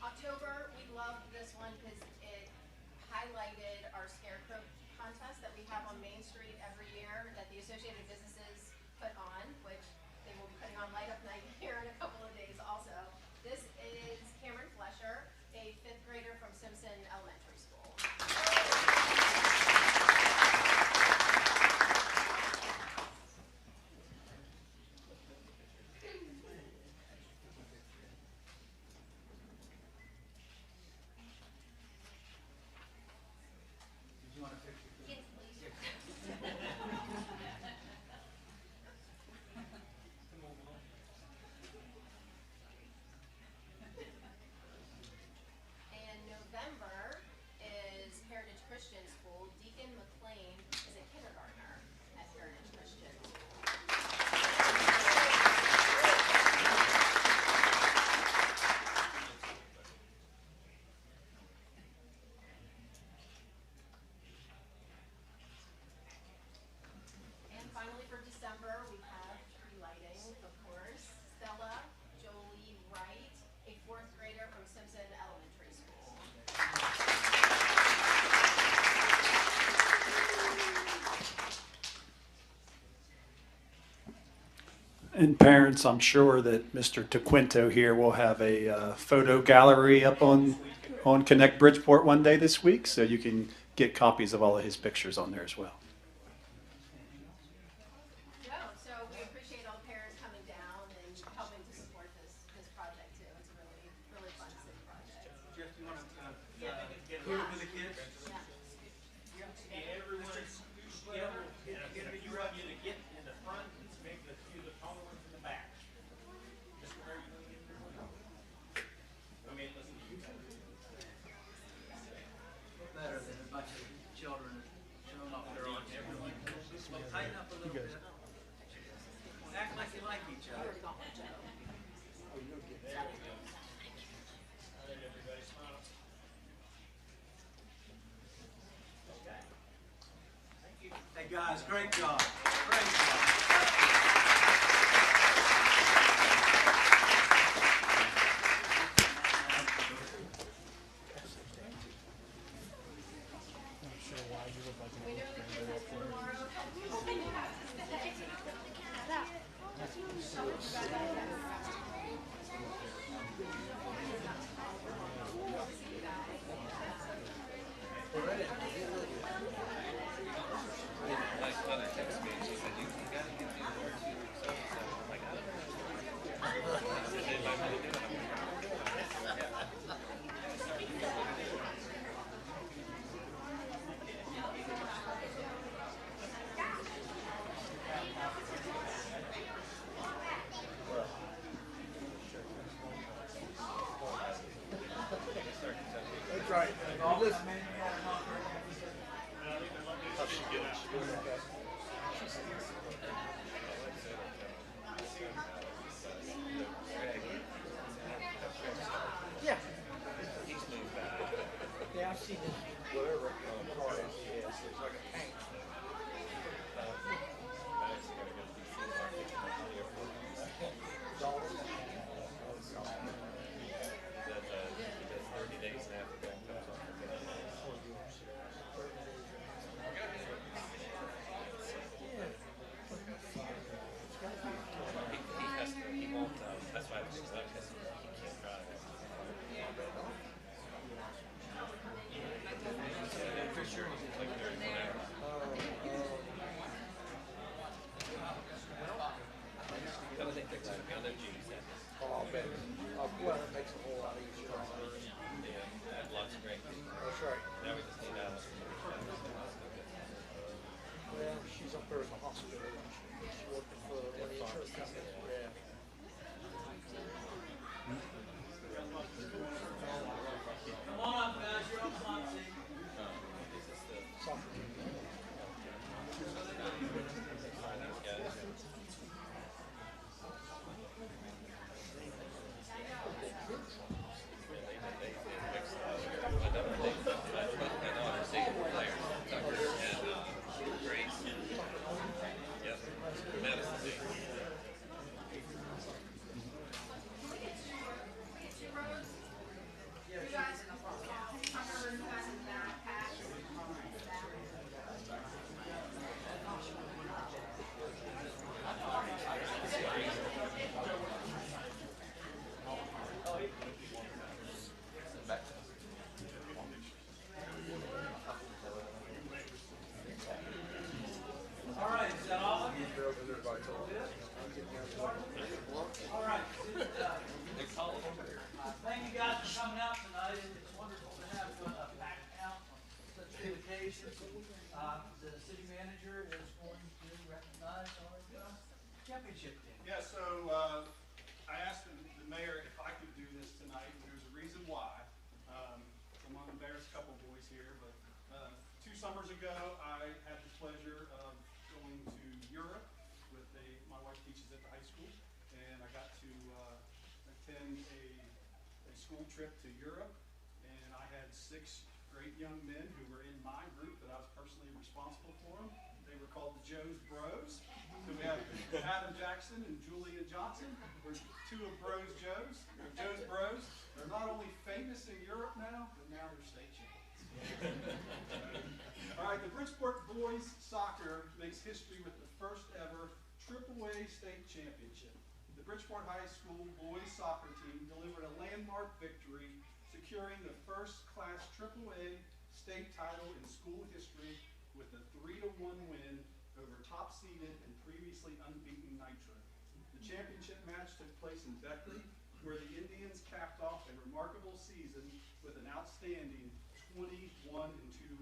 October, we loved this one because it highlighted our scarecrow contest that we have on Main Street every year that the Associated Businesses put on, which they will be putting on Light Up Night here in a couple of days also. This is Cameron Flesher, a 5th grader from Simpson Elementary School. Did you want to fix your Yes, please. And November is Heritage Christian School. Deacon McLean is a kindergartner at Heritage Christian. And finally for December, we have tree lighting, of course. Stella Jolie Wright, a 4th grader from Simpson Elementary School. And parents, I'm sure that Mr. TeQuinto here will have a photo gallery up on Connect Bridgeport one day this week, so you can get copies of all of his pictures on there as well. No, so we appreciate all the parents coming down and helping to support this project too. It's a really fun city project. Jeff, do you want to hear with the kids? Everyone, you want you to get in the front and make the few the taller ones in the back. Mr. Mayor, you want to get everyone? I mean, listen to you. Better than a bunch of children showing off their arms. Tighten up a little bit. Act like you like each other. Everybody smile. Hey guys, great job. Great job. We know the kids at tomorrow have people in the house today. Yeah. Yeah, I've seen this, whatever car is, it's like a tank. Well, that makes it a whole lot easier. That's right. Now we just need Well, she's up there at the hospital. She's working for one of the insurance companies. Yeah. Come on up, guys. You're on hot seat. Soccer team. championship game. Yeah, so I asked the mayor if I could do this tonight, and there's a reason why. I'm going to embarrass a couple boys here, but 2 summers ago, I had the pleasure of going to Europe with my wife teaches at the high school, and I got to attend a school trip to Europe, and I had 6 great young men who were in my group that I was personally responsible for them. They were called the Joe's Bros. So we have Adam Jackson and Julian Johnson. We're 2 of Bros Joe's. They're Joe's Bros. They're not only famous in Europe now, but now they're state champions. All right, the Bridgeport boys soccer makes history with the first ever AAA state championship. The Bridgeport High School boys soccer team delivered a landmark victory, securing the first class AAA state title in school history with a 3-1 win over top-seeded and previously unbeaten Nitro. The championship match took place in Beckley, where the Indians capped off a remarkable season with an outstanding 21-2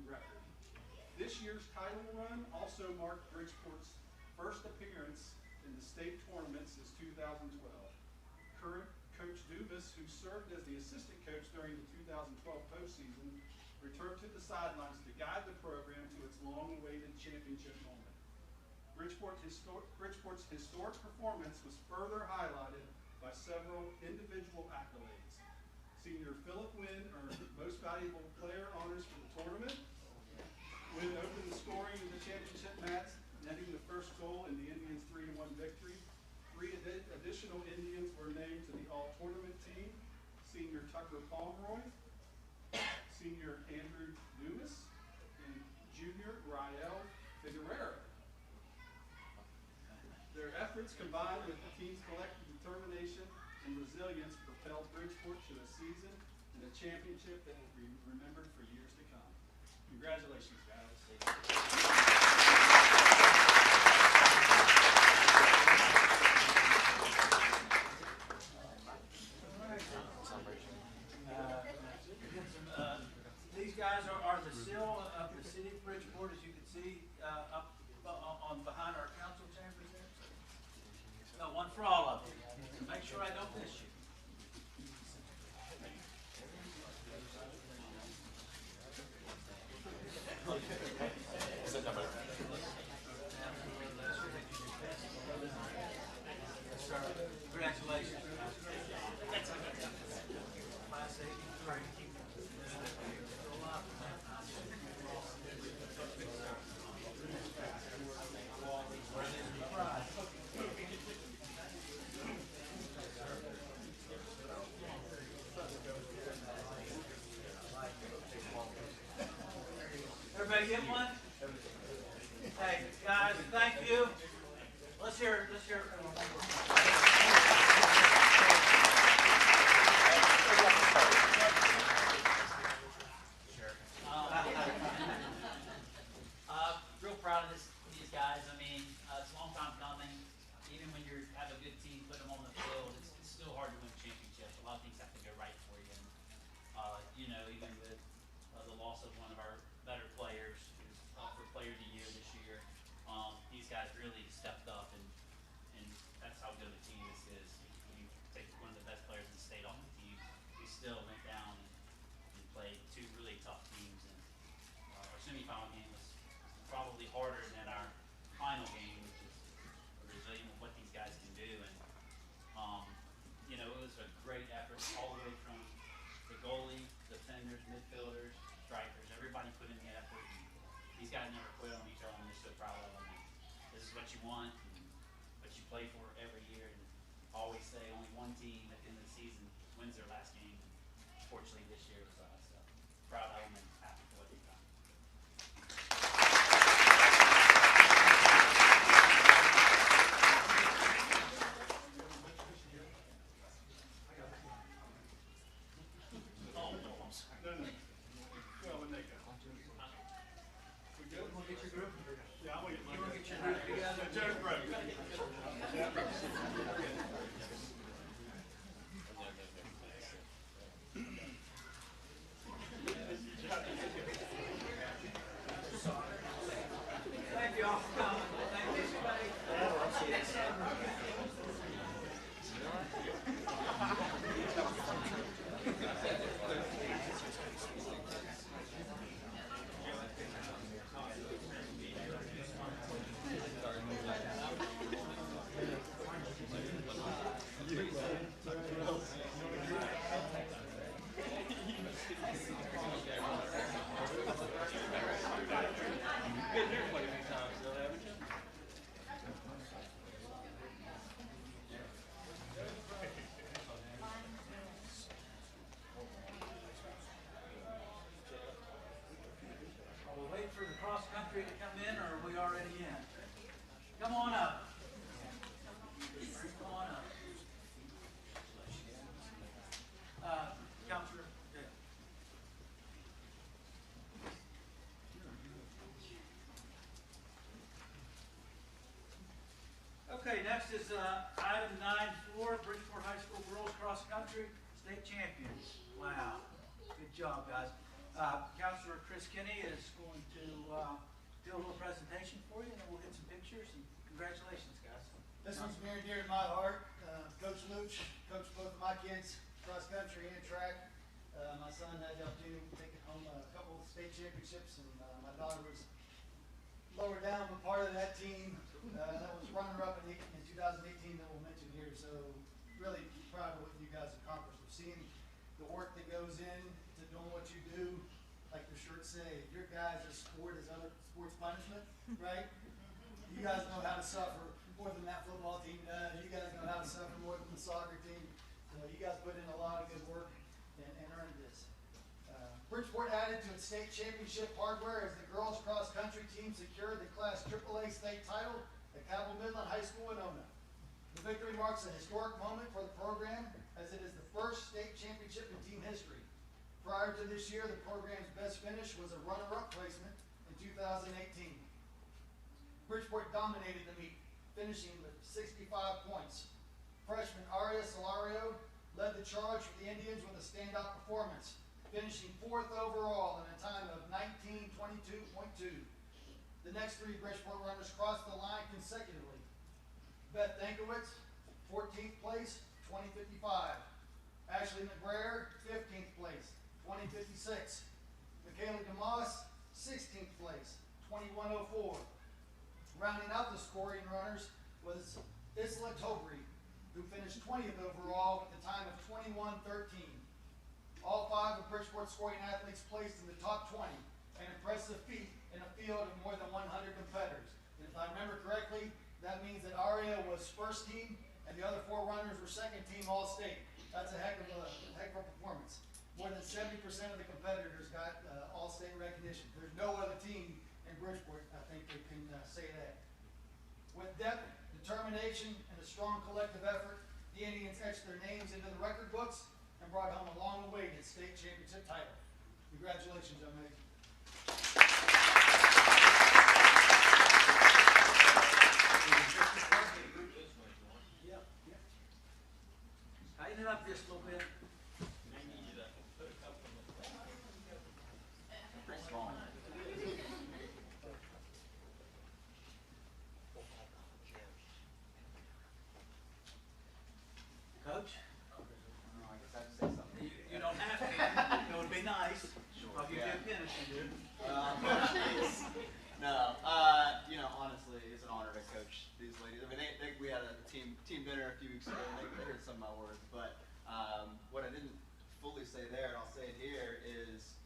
record. This year's title run also marked Bridgeport's first appearance in the state tournament since 2012. Current Coach Dubas, who served as the assistant coach during the 2012 postseason, returned to the sidelines to guide the program to its long-awaited championship moment. Bridgeport's historic performance was further highlighted by several individual accolades. Senior Philip Wynn earned Most Valuable Player honors for the tournament. Wynn opened the scoring in the championship match, netting the first goal in the Indians' 3-1 victory. 3 additional Indians were named to the all-tournament team. Senior Tucker Pomeroy, Senior Andrew Loomis, and Junior Rael Figueroa. Their efforts, combined with the team's collective determination and resilience, propelled Bridgeport to a season and a championship that will be remembered for years to come. Congratulations, guys. These guys are the seal of the city of Bridgeport, as you can see up on behind our council chambers there. Got one for all of you. Make sure I don't miss you. Congratulations. Class 83. Everybody get one? Hey, guys, thank you. Let's hear Real proud of these guys. I mean, it's a long time coming. Even when you have a good team, put them on the field, it's still hard to win championships. A lot of things have to go right for you. And, even with the loss of one of our better players, who's up for Player of the Year this year, these guys really stepped up, and that's how good of a team this is. You take one of the best players in the state on the team, we still went down and played 2 really tough teams. And our semifinal game was probably harder than our final game, which is resilient with what these guys can do. And it was a great effort all the way from the goalie, defenders, midfielders, strikers. Everybody put in the effort. And these guys never quit on each other, and they're so proud of them. And this is what you want, and what you play for every year. And I always say only one team at the end of the season wins their last game. And fortunately, this year was us. So proud of them and happy for what they've done. Thank you all for coming. Thank you. next is item 9-4, Bridgeport High School Girls Cross Country State Champions. Wow, good job, guys. Counselor Chris Kinney is going to do a little presentation for you, and then we'll get some pictures, and congratulations, guys. This one's near and dear to my heart. Coach Luch coached both of my kids, cross country and track. My son had the opportunity to take home a couple of state championships, and my daughter was lower down, but part of that team that was runner-up in 2018 that we'll mention here. So really proud of what you guys accomplished. We've seen the work that goes in to doing what you do. Like the shirts say, your guys' sport is other sports punishment, right? You guys know how to suffer more than that football team does. You guys know how to suffer more than the soccer team. So you guys put in a lot of good work and earned this. Bridgeport added to its state championship hardware as the girls cross country team secured the Class AAA state title at Cabell Midland High School in Ona. The victory marks a historic moment for the program as it is the first state championship in team history. Prior to this year, the program's best finish was a runner-up placement in 2018. Bridgeport dominated the meet, finishing with 65 points. Freshman Aria Solario led the charge for the Indians with a standout performance, finishing 4th overall in a time of 19:22.2. The next 3 Bridgeport runners crossed the line consecutively. Beth Dankowitz, 14th place, 20:55. Ashley McBrayer, 15th place, 20:56. Michaela DeMoss, 16th place, 21:04. Rounding out the scoring runners was Isla Tobri, who finished 20th overall with a time of 21:13. All 5 of Bridgeport's scoring athletes placed in the top 20, an impressive feat in a field of more than 100 competitors. And if I remember correctly, that means that Aria was first team and the other 4 runners were second team All-State. That's a heck of a performance. More than 70% of the competitors got All-State recognition. There's no other team in Bridgeport, I think, that can say that. With depth, determination, and a strong collective effort, the Indians etched their names into the record books and brought home a long-awaited state championship title. Congratulations, young lady. Tighten it up just a little bit. Coach? You don't have to. It would be nice. I'll give you a pin if you do. No, honestly, it's an honor to coach these ladies. I mean, we had a team dinner a few weeks ago, and they heard some of my words. But what I didn't fully say there, and I'll say it here, is,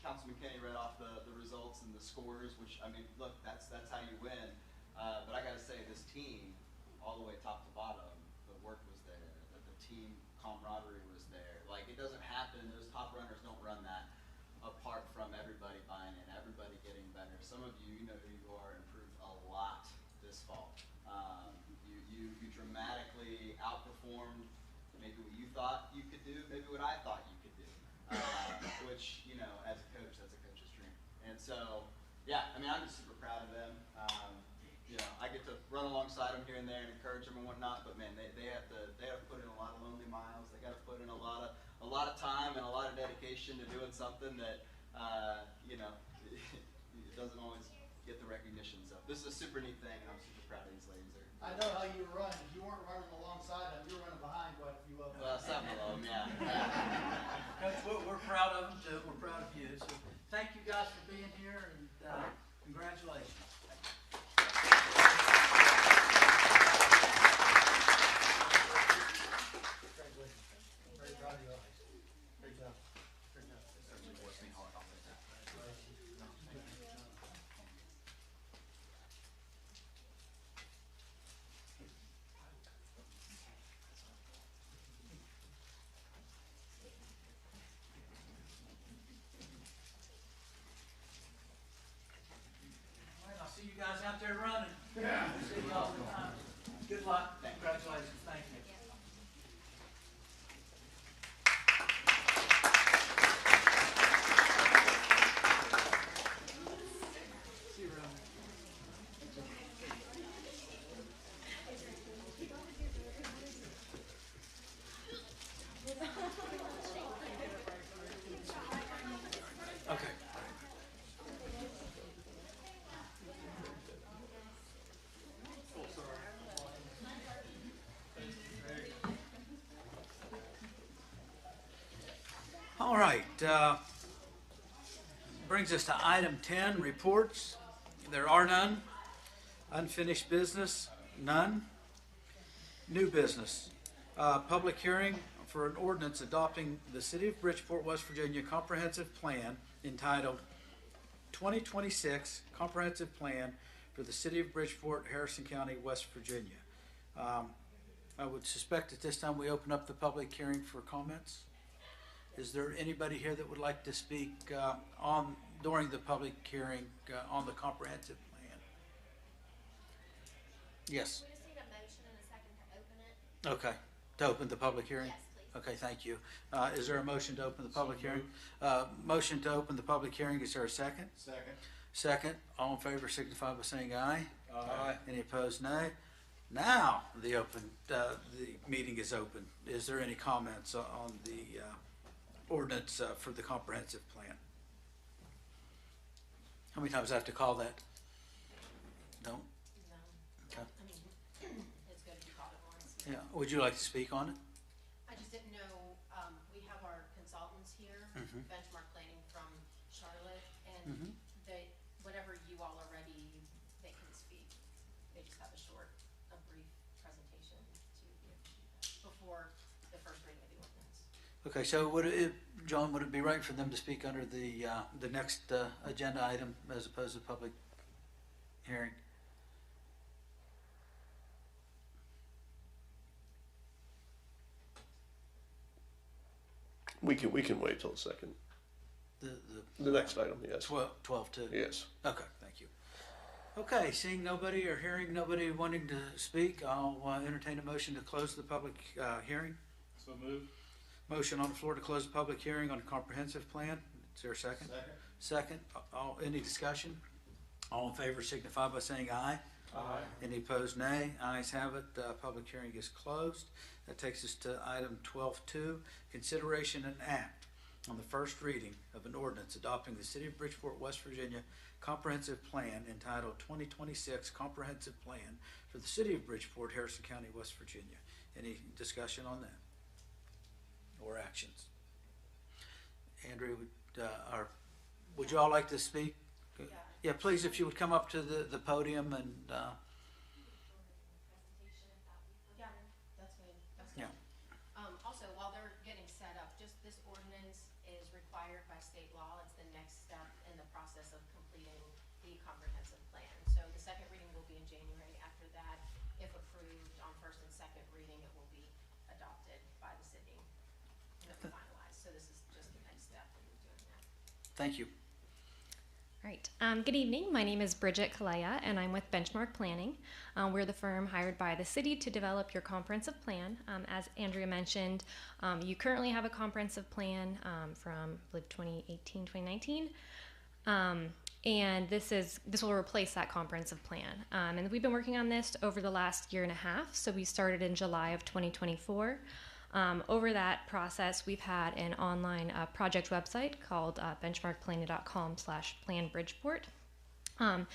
Councilman Kenny read off the results and the scores, which, I mean, look, that's how you win. But I got to say, this team, all the way top to bottom, the work was there, the team camaraderie was there. Like, it doesn't happen, those top runners don't run that apart from everybody buying in, everybody getting better. Some of you, know who you are, improved a lot this fall. You dramatically outperformed maybe what you thought you could do, maybe what I thought you could do, which, as a coach, that's a coach's dream. And so, yeah, I mean, I'm just super proud of them. I get to run alongside them here and there and encourage them and whatnot, but man, they have to put in a lot of lonely miles. They got to put in a lot of time and a lot of dedication to doing something that it doesn't always get the recognition. So this is a super neat thing, and I'm super proud of these ladies. I know how you were running. You weren't running alongside them. You were running behind quite a few of them. Some of them, yeah. Coach, we're proud of them too. We're proud of you. So thank you guys for being here, and congratulations. Very proud of you all. Great job. Great job. right, brings us to item 10, reports. There are none. Unfinished business, none. New business, public hearing for an ordinance adopting the City of Bridgeport, West Virginia Comprehensive Plan entitled 2026 Comprehensive Plan for the City of Bridgeport, Harrison County, West Virginia. I would suspect at this time we open up the public hearing for comments. Is there anybody here that would like to speak during the public hearing on the comprehensive plan? Yes. We just need a motion and a second to open it. Okay. To open the public hearing? Yes, please. Okay, thank you. Is there a motion to open the public hearing? Motion to open the public hearing. Is there a second? Second. Second. All in favor signify by saying aye. Aye. Any opposed, nay? Now the meeting is open. Is there any comments on the ordinance for the comprehensive plan? How many times do I have to call that? No? No. Okay. I mean, it's good if you call it once. Yeah. Would you like to speak on it? I just didn't know, we have our consultants here, Mhm. Benchmark Planning from Charlotte, and Mhm. they, whenever you all are ready, they can speak. They just have a brief presentation to give before the first reading of the ordinance. Okay, so John, would it be right for them to speak under the next agenda item as opposed to public hearing? We can wait till the second. The next item, yes. 12-2? Yes. Okay, thank you. Okay, seeing nobody or hearing nobody wanting to speak, I'll entertain a motion to close the public hearing. So moved. Motion on the floor to close the public hearing on a comprehensive plan. Is there a second? Second. Second. Any discussion? All in favor signify by saying aye. Aye. Any opposed, nay? Ayes have it. Public hearing is closed. That takes us to item 12.2, consideration and act on the first reading of an ordinance adopting the City of Bridgeport, West Virginia Comprehensive Plan entitled 2026 Comprehensive Plan for the City of Bridgeport, Harrison County, West Virginia. Any discussion on that? Or actions? Andrea, would you all like to speak? Yeah, please, if you would come up to the podium and, Yeah, that's good. yeah. Also, while they're getting set up, just this ordinance is required by state law. It's the next step in the process of completing the comprehensive plan. So the second reading will be in January. After that, if approved on first and second reading, it will be adopted by the city. And it will finalize. So this is just the next step in doing that. Thank you. Right. Good evening. My name is Bridget Kalea, and I'm with Benchmark Planning. We're the firm hired by the city to develop your comprehensive plan. As Andrea mentioned, you currently have a comprehensive plan from, I believe, 2018, 2019. And this will replace that comprehensive plan. And we've been working on this over the last year and a half. So we started in July of 2024. Over that process, we've had an online project website called benchmarkplanning.com/planbridgeport. And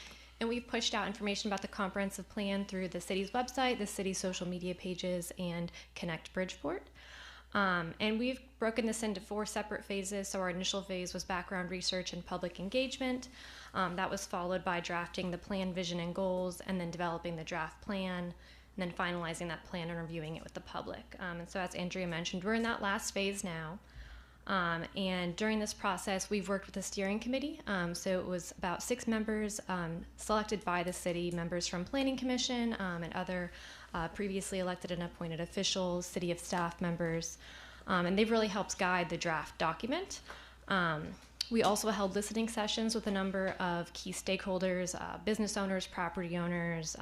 we've pushed out information about the comprehensive plan through the city's website, the city's social media pages, and Connect Bridgeport. And we've broken this into 4 separate phases. So our initial phase was background research and public engagement. That was followed by drafting the plan, vision, and goals, and then developing the draft plan, and then finalizing that plan and reviewing it with the public. And so as Andrea mentioned, we're in that last phase now. And during this process, we've worked with the steering committee. So it was about 6 members selected by the city, members from Planning Commission and other previously elected and appointed officials, city of staff members. And they've really helped guide the draft document. We also held listening sessions with a number of key stakeholders, business owners, property owners,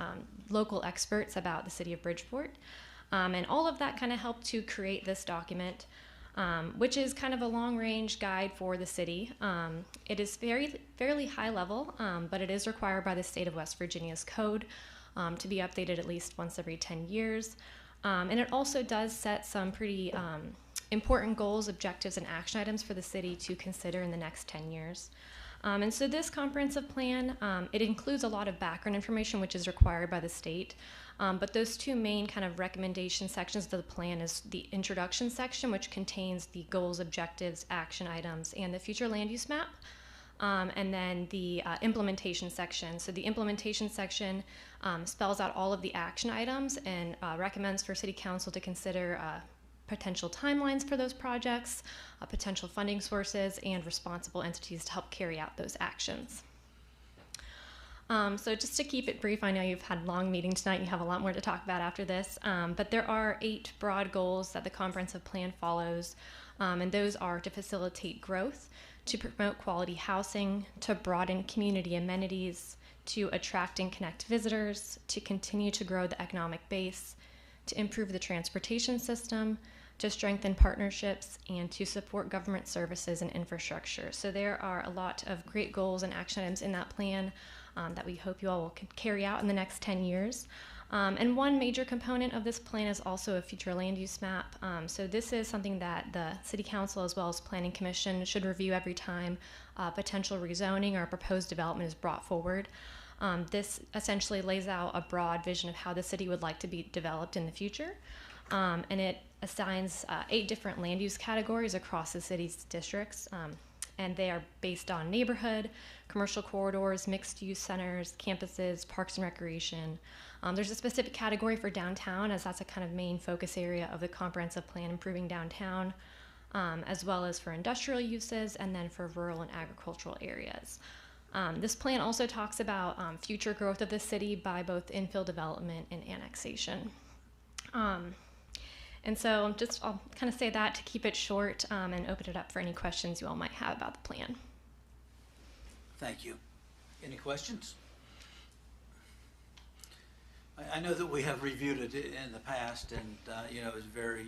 local experts about the city of Bridgeport. And all of that kind of helped to create this document, which is kind of a long-range guide for the city. It is fairly high level, but it is required by the state of West Virginia's code to be updated at least once every 10 years. And it also does set some pretty important goals, objectives, and action items for the city to consider in the next 10 years. And so this comprehensive plan, it includes a lot of background information, which is required by the state. But those two main kind of recommendation sections of the plan is the introduction section, which contains the goals, objectives, action items, and the future land use map. And then the implementation section. So the implementation section spells out all of the action items and recommends for City Council to consider potential timelines for those projects, potential funding sources, and responsible entities to help carry out those actions. So just to keep it brief, I know you've had a long meeting tonight. You have a lot more to talk about after this. But there are 8 broad goals that the comprehensive plan follows. And those are to facilitate growth, to promote quality housing, to broaden community amenities, to attract and connect visitors, to continue to grow the economic base, to improve the transportation system, to strengthen partnerships, and to support government services and infrastructure. So there are a lot of great goals and action items in that plan that we hope you all will carry out in the next 10 years. And one major component of this plan is also a future land use map. So this is something that the City Council as well as Planning Commission should review every time potential rezoning or proposed development is brought forward. This essentially lays out a broad vision of how the city would like to be developed in the future. And it assigns 8 different land use categories across the city's districts. And they are based on neighborhood, commercial corridors, mixed-use centers, campuses, parks and recreation. There's a specific category for downtown, as that's a kind of main focus area of the comprehensive plan, improving downtown, as well as for industrial uses, and then for rural and agricultural areas. This plan also talks about future growth of the city by both infill development and annexation. And so I'll kind of say that to keep it short and open it up for any questions you all might have about the plan. Thank you. Any questions? I know that we have reviewed it in the past, and it was very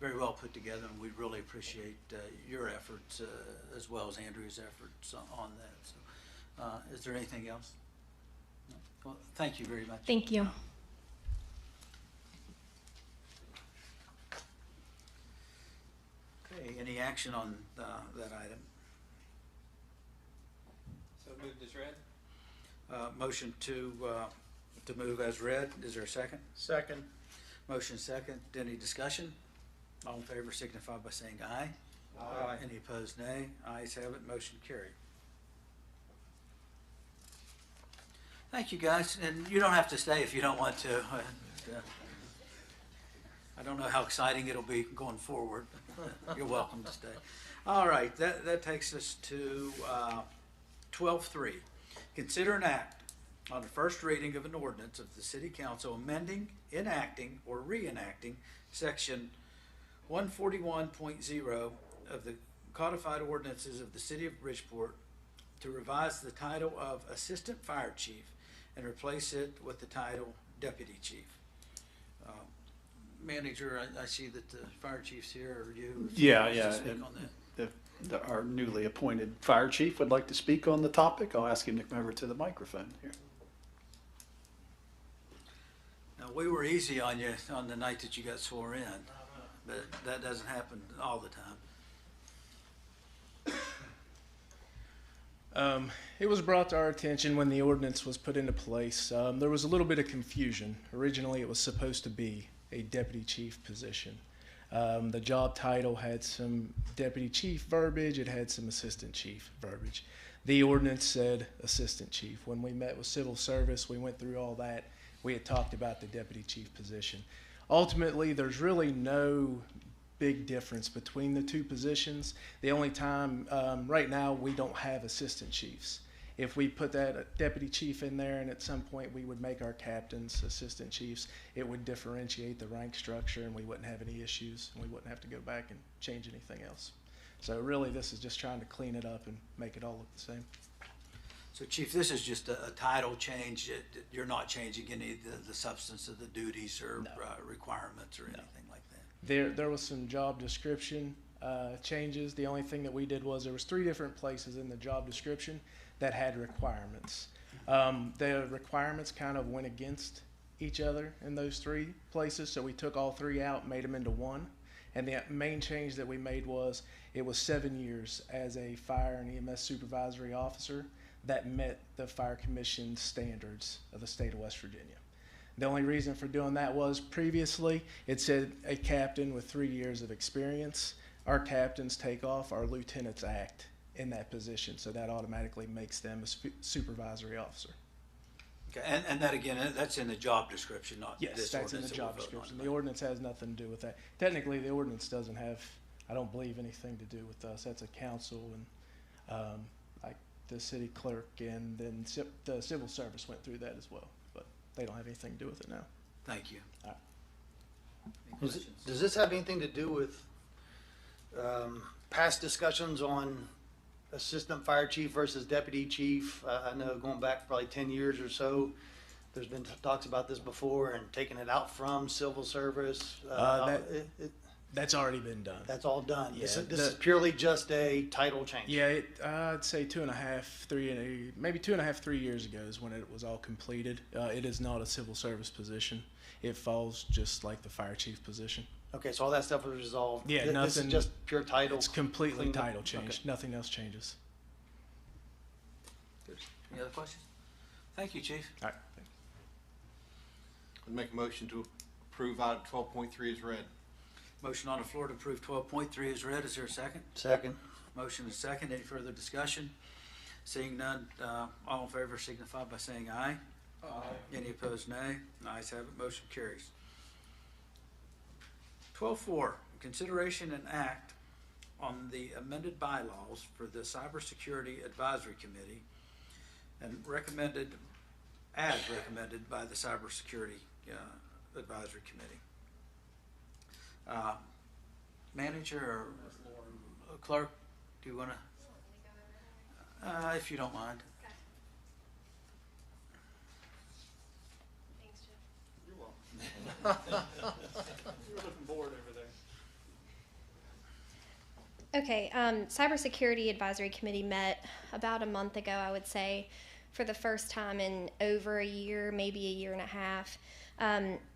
well put together, and we really appreciate your efforts as well as Andrew's efforts on that. So, is there anything else? No? Well, thank you very much. Thank you. Okay, any action on that item? So moved as read? Motion to move as read. Is there a second? Second. Motion second. Any discussion? All in favor signify by saying aye. Aye. Any opposed, nay. Ayes have it. Motion carried. Thank you, guys. And you don't have to stay if you don't want to. I don't know how exciting it'll be going forward. You're welcome to stay. All right, that takes us to 12.3. Consider an act on the first reading of an ordinance of the City Council amending, enacting, or reenacting Section 141.0 of the codified ordinances of the City of Bridgeport to revise the title of Assistant Fire Chief and replace it with the title Deputy Chief. Manager, I see that the fire chief's here, or you? Yeah. Speak on that. If our newly appointed fire chief would like to speak on the topic, I'll ask him to come over to the microphone here. Now, we were easy on you on the night that you got sworn in, but that doesn't happen all the time. It was brought to our attention when the ordinance was put into place. There was a little bit of confusion. Originally, it was supposed to be a deputy chief position. The job title had some deputy chief verbiage. It had some assistant chief verbiage. The ordinance said assistant chief. When we met with civil service, we went through all that. We had talked about the deputy chief position. Ultimately, there's really no big difference between the two positions. The only time, right now, we don't have assistant chiefs. If we put that deputy chief in there and at some point we would make our captains assistant chiefs, it would differentiate the rank structure and we wouldn't have any issues and we wouldn't have to go back and change anything else. So really this is just trying to clean it up and make it all look the same. So Chief, this is just a title change. You're not changing any of the substance of the duties or requirements or anything like that? There was some job description changes. The only thing that we did was there was 3 different places in the job description that had requirements. The requirements kind of went against each other in those 3 places, so we took all 3 out, made them into one, And the main change that we made was it was 7 years as a fire and EMS supervisory officer that met the Fire Commission standards of the state of West Virginia. The only reason for doing that was previously it said a captain with 3 years of experience. Our captains take off, our lieutenants act in that position, so that automatically makes them a supervisory officer. Okay, and that again, that's in the job description, not Yes, this that's in the ordinance that job we're voting on description. The tonight. ordinance has nothing to do with that. Technically, the ordinance doesn't have, I don't believe, anything to do with us. That's a council and like the city clerk, and then the civil service went through that as well. But they don't have anything to do with it now. Thank you. All right. Any questions? Does this have anything to do with past discussions on assistant fire chief versus deputy chief? I know going back probably 10 years or so, there's been talks about this before and taking it out from civil service. That's already been done. That's all done. Yeah, This is purely just a title change. Yeah, I'd say 2.5, 3, maybe 2.5, 3 years ago is when it was all completed. It is not a civil service position. It falls just like the fire chief position. Okay, so all that stuff was resolved. Yeah, This nothing. is just pure title. It's completely cleaned up? title change. Okay. Nothing else changes. Good. Any other questions? Thank you, Chief. All right. I'd make a motion to approve item 12.3 as read. Motion on the floor to approve 12.3 is read. Is there a second? Second. Motion is second. Any further discussion? Seeing none, all in favor signify by saying aye. Aye. Any opposed, nay. Ayes have it, motion carries. 12.4, consideration and act on the amended bylaws for the Cybersecurity Advisory Committee and as recommended by the Cybersecurity Advisory Committee. Manager or clerk, do you want to? If you don't mind. Thanks, Jeff. You're welcome. You're looking bored over there. Okay, Cybersecurity Advisory Committee met about a month ago, I would say, for the first time in over a year, maybe a year and a half.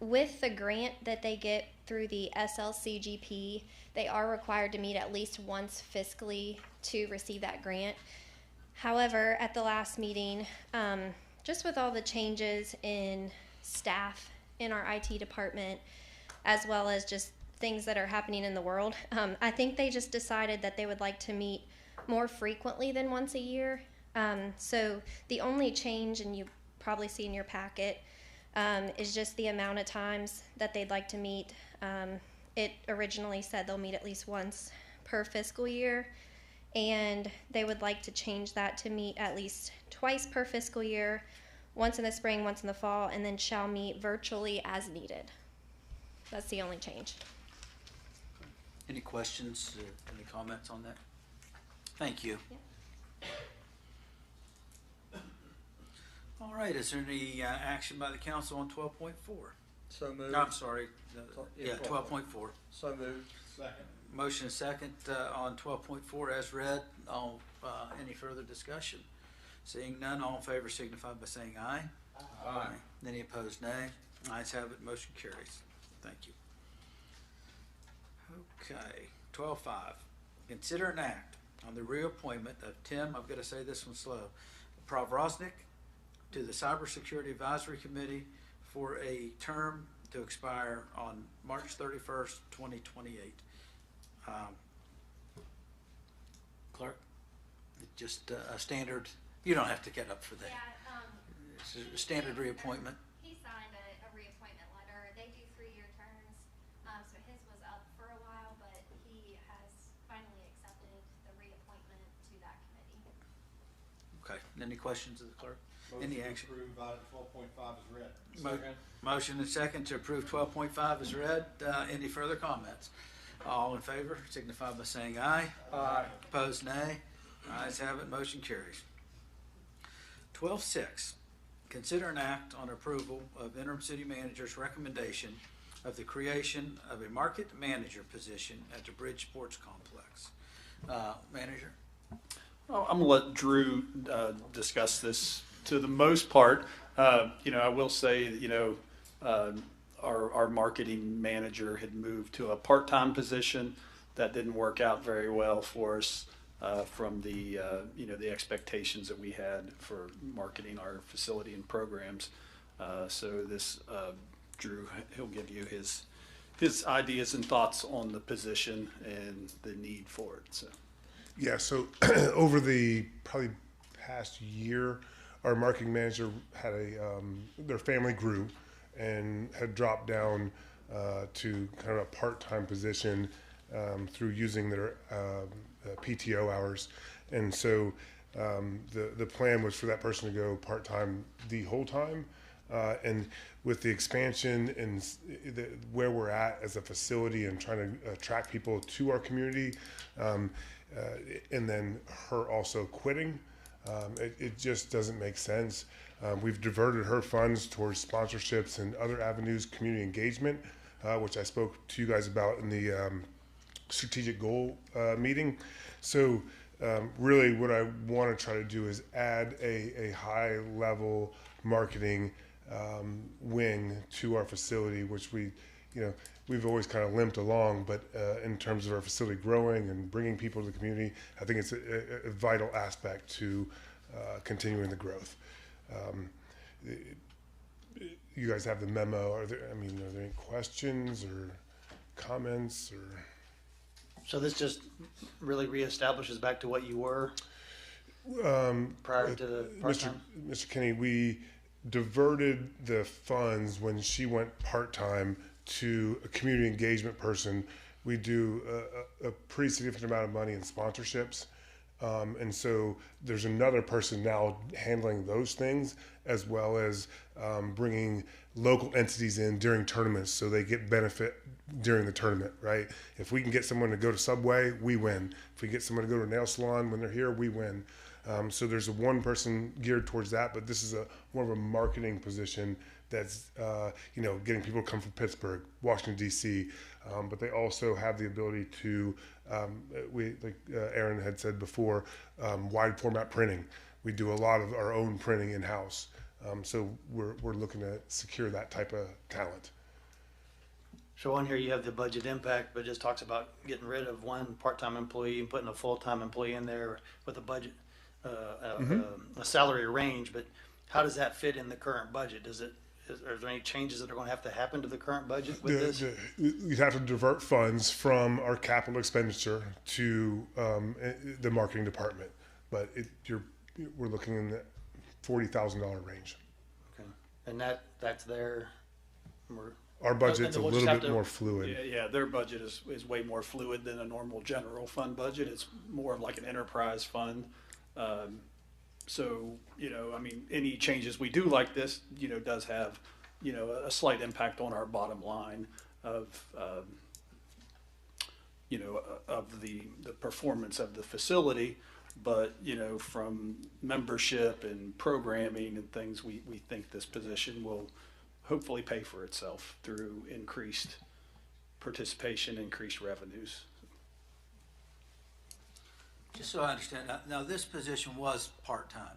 With the grant that they get through the SLCGP, they are required to meet at least once fiscally to receive that grant. However, at the last meeting, just with all the changes in staff in our IT department, as well as just things that are happening in the world, I think they just decided that they would like to meet more frequently than once a year. So the only change, and you probably see in your packet, is just the amount of times that they'd like to meet. It originally said they'll meet at least once per fiscal year, and they would like to change that to meet at least twice per fiscal year, once in the spring, once in the fall, and then shall meet virtually as needed. That's the only change. Any questions, any comments on that? Thank you. Yeah. All right, is there any action by the council on 12.4? So moved. No, I'm sorry. Yeah, 12.4. So moved. Second. Motion is second on 12.4 as read. Any further discussion? Seeing none, all in favor signify by saying aye. Aye. Any opposed, nay. Ayes have it, motion carries. Thank you. Okay, 12.5. Consider an act on the reappointment of Tim, I've got to say this one slow, Provrosnik to the Cybersecurity Advisory Committee for a term to expire on March 31st, 2028. Clerk, just a standard, you don't have to get up for that. Yeah, It's a standard reappointment. he signed a reappointment letter. They do 3-year terms, so his was up for a while, but he has finally accepted the reappointment to that committee. Okay, any questions of the clerk? Any action? Approve item 12.5 is read. Motion and second to approve 12.5 is read. Any further comments? All in favor signify by saying aye. Aye. Opposed, nay. Ayes have it, motion carries. 12.6, consider an act on approval of interim city manager's recommendation of the creation of a market manager position at the Bridgeport complex. Manager? Oh, I'm gonna let Drew discuss this. To the most part, I will say, our marketing manager had moved to a part-time position. That didn't work out very well for us from the the expectations that we had for marketing our facility and programs. So this Drew, he'll give you his ideas and thoughts on the position and the need for it. So Yeah, so over the probably past year, our marketing manager had their family grew and had dropped down to kind of a part-time position through using their PTO hours. And so the plan was for that person to go part-time the whole time. And with the expansion and where we're at as a facility and trying to attract people to our community, and then her also quitting, it just doesn't make sense. We've diverted her funds towards sponsorships and other avenues, community engagement, which I spoke to you guys about in the strategic goal meeting. So really what I want to try to do is add a high level marketing wing to our facility, which we've always kind of limped along, but in terms of our facility growing and bringing people to the community, I think it's a vital aspect to continuing the growth. You guys have the memo. Are there any questions or comments or? So this just really reestablishes back to what you were prior to the part-time? Mr. Kenny, we diverted the funds when she went part-time to a community engagement person. We do a pretty significant amount of money in sponsorships. And so there's another person now handling those things, as well as bringing local entities in during tournaments so they get benefit during the tournament, right? If we can get someone to go to Subway, we win. If we get someone to go to a nail salon when they're here, we win. So there's one person geared towards that, but this is more of a marketing position that's getting people to come from Pittsburgh, Washington D.C., but they also have the ability to like Aaron had said before, wide format printing. We do a lot of our own printing in house, so we're looking to secure that type of talent. So on here you have the budget impact, but it just talks about getting rid of one part-time employee and putting a full-time employee in there with a budget, a salary range. But how does that fit in the current budget? Are there any changes that are going to have to happen to the current budget with this? You'd have to divert funds from our capital expenditure to the marketing department, but we're looking in the $40,000 range. Okay, and that's there. Our budget's a little bit more fluid. Yeah, their budget is way more fluid than a normal general fund budget. It's more of like an enterprise fund. So, any changes we do like this, does have, a slight impact on our bottom line of the performance of the facility. But, from membership and programming and things, we think this position will hopefully pay for itself through increased participation, increased revenues. Just so I understand, now this position was part-time.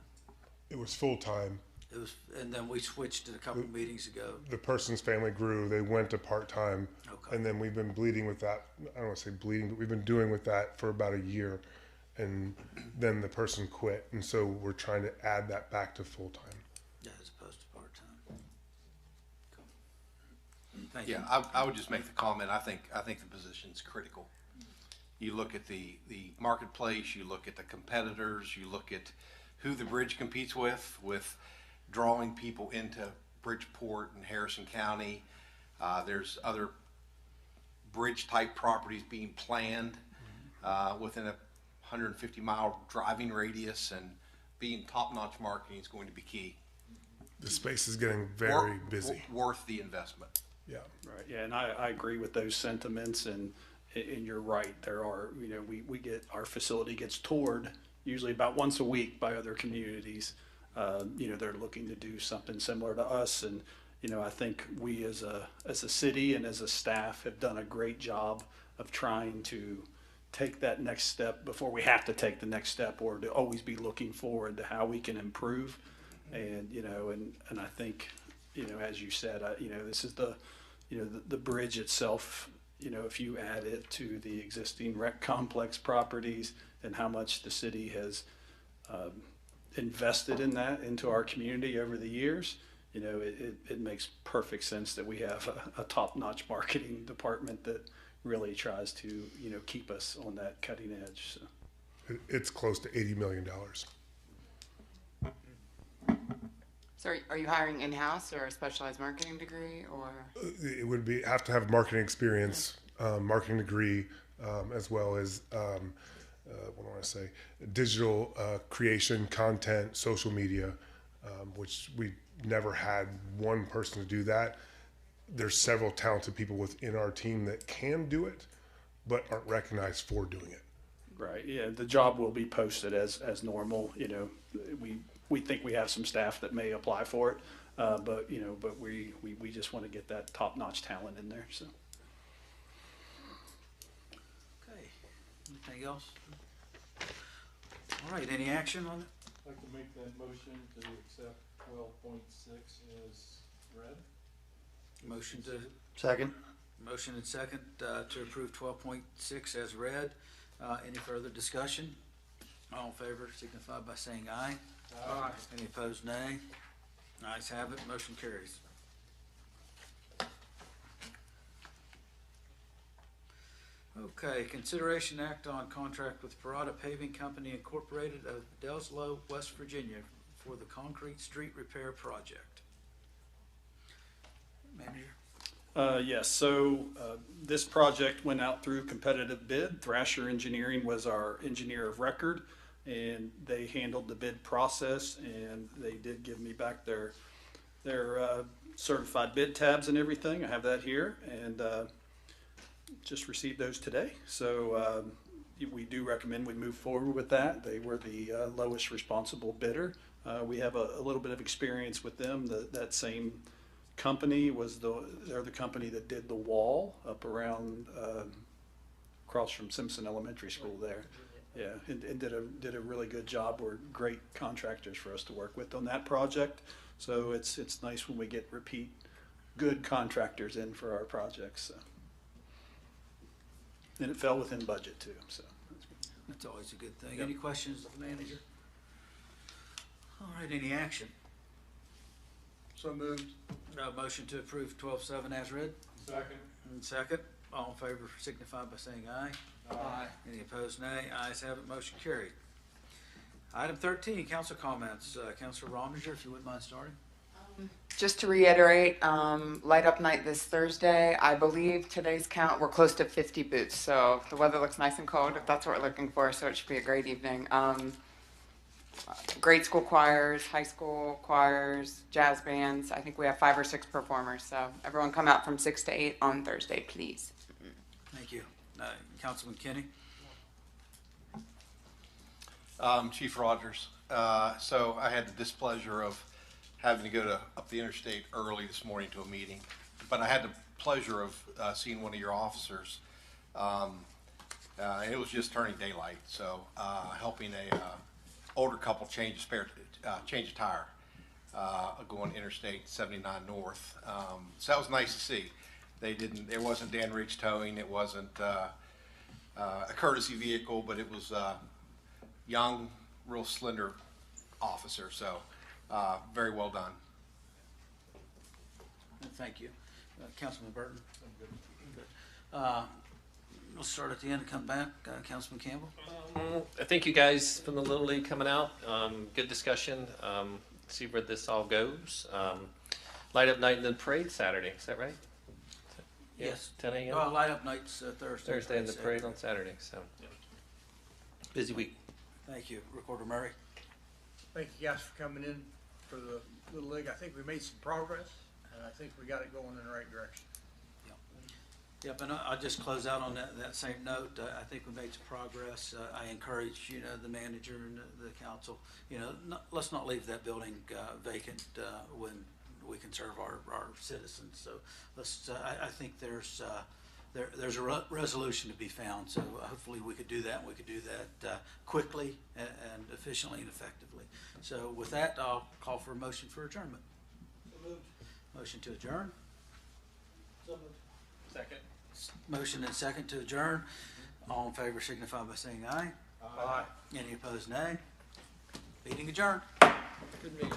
It was full-time. It was, and then we switched it a couple meetings ago. The person's family grew, they went to part-time. Okay. And then we've been bleeding with that. I don't want to say bleeding, but we've been doing with that for about a year. And then the person quit. And so we're trying to add that back to full-time. Yeah, as opposed to part-time. Cool. Thank you. Yeah, I would just make the comment, I think the position's critical. You look at the marketplace, you look at the competitors, you look at who the Bridge competes with drawing people into Bridgeport and Harrison County. There's other Bridge-type properties being planned within a 150-mile driving radius, and being top-notch marketing is going to be key. The space is getting very busy. Worth the investment. Yeah. Right. Yeah, and I agree with those sentiments, and you're right. There are, we get, our facility gets toured usually about once a week by other communities. They're looking to do something similar to us, and I think we as a city and as a staff have done a great job of trying to take that next step before we have to take the next step, or to always be looking forward to how we can improve. And and I think as you said, this is the bridge itself, if you add it to the existing rec complex properties and how much the city has invested in that into our community over the years, it makes perfect sense that we have a top-notch marketing department that really tries to, keep us on that cutting edge. So. It's close to $80 million. So are you hiring in-house or a specialized marketing degree, or? It would have to have marketing experience, marketing degree, as well as what do I want to say? Digital creation, content, social media, which we never had one person to do that. There's several talented people within our team that can do it, but aren't recognized for doing it. Right. Yeah. The job will be posted as normal. We think we have some staff that may apply for it, but we just want to get that top-notch talent in there. So. Okay. Anything else? All right. Any action on it? I'd like to make that motion to accept 12.6 as read. Motion to Second. motion and second to approve 12.6 as read. Any further discussion? All in favor signify by saying aye. Aye. Any opposed, nay? Ayes have it. Motion carries. Okay, consideration act on contract with Parada Paving Company Incorporated of Delslow, West Virginia for the concrete street repair project. Manager? Yes, so this project went out through competitive bid. Thrasher Engineering was our engineer of record, and they handled the bid process, and they did give me back their certified bid tabs and everything. I have that here, and just received those today. So we do recommend we move forward with that. They were the lowest responsible bidder. We have a little bit of experience with them. That same company they're the company that did the wall up around across from Simpson Elementary School there. Yeah, and did a really good job. We're great contractors for us to work with on that project. So it's nice when we get repeat good contractors in for our projects. So. And it fell within budget too. So that's always a good thing. Yep. Any questions of the manager? All right, any action? So moved. Motion to approve 12.7 as read. Second. And second. All in favor signify by saying aye. Aye. Any opposed, nay? Ayes have it. Motion carried. Item 13, council comments. Councilor Rominger, if you wouldn't mind starting. Just to reiterate, light up night this Thursday. I believe today's count, we're close to 50 booths. So the weather looks nice and cold, if that's what we're looking for. So it should be a great evening. Grade school choirs, high school choirs, jazz bands. I think we have 5 or 6 performers. So everyone come out from 6 to 8 on Thursday, please. Thank you. Councilman Kinney. Chief Rogers. So I had the displeasure of having to go up the interstate early this morning to a meeting, but I had the pleasure of seeing one of your officers, and it was just turning daylight. So helping a older couple change a tire going Interstate 79 North. So that was nice to see. It wasn't Dan Ridge towing. It wasn't a courtesy vehicle, but it was young, real slender officer. So very well done. Thank you. Councilman Burton. Good. We'll start at the end and come back. Councilman Campbell. I thank you guys from the Little League coming out. Good discussion. See where this all goes. Light up night and then parade Saturday. Is that right? Yes. 10 a.m. Light up nights Thursday. Thursday and the parade on Saturday. So busy week. Thank you, Recorder Murray. Thank you guys for coming in for the Little League. I think we made some progress, and I think we got it going in the right direction. Yep, and I'll just close out on that same note. I think we made some progress. I encourage, the manager and the council, let's not leave that building vacant when we can serve our citizens. So I think there's a resolution to be found. So hopefully we could do that. We could do that quickly and efficiently and effectively. So with that, I'll call for a motion for adjournment. So moved. Motion to adjourn. So moved. Motion and second to adjourn. All in favor signify by saying aye. Aye. Any opposed, nay. Meeting adjourned. Good meeting.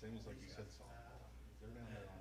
Seems like you said something. They're down there on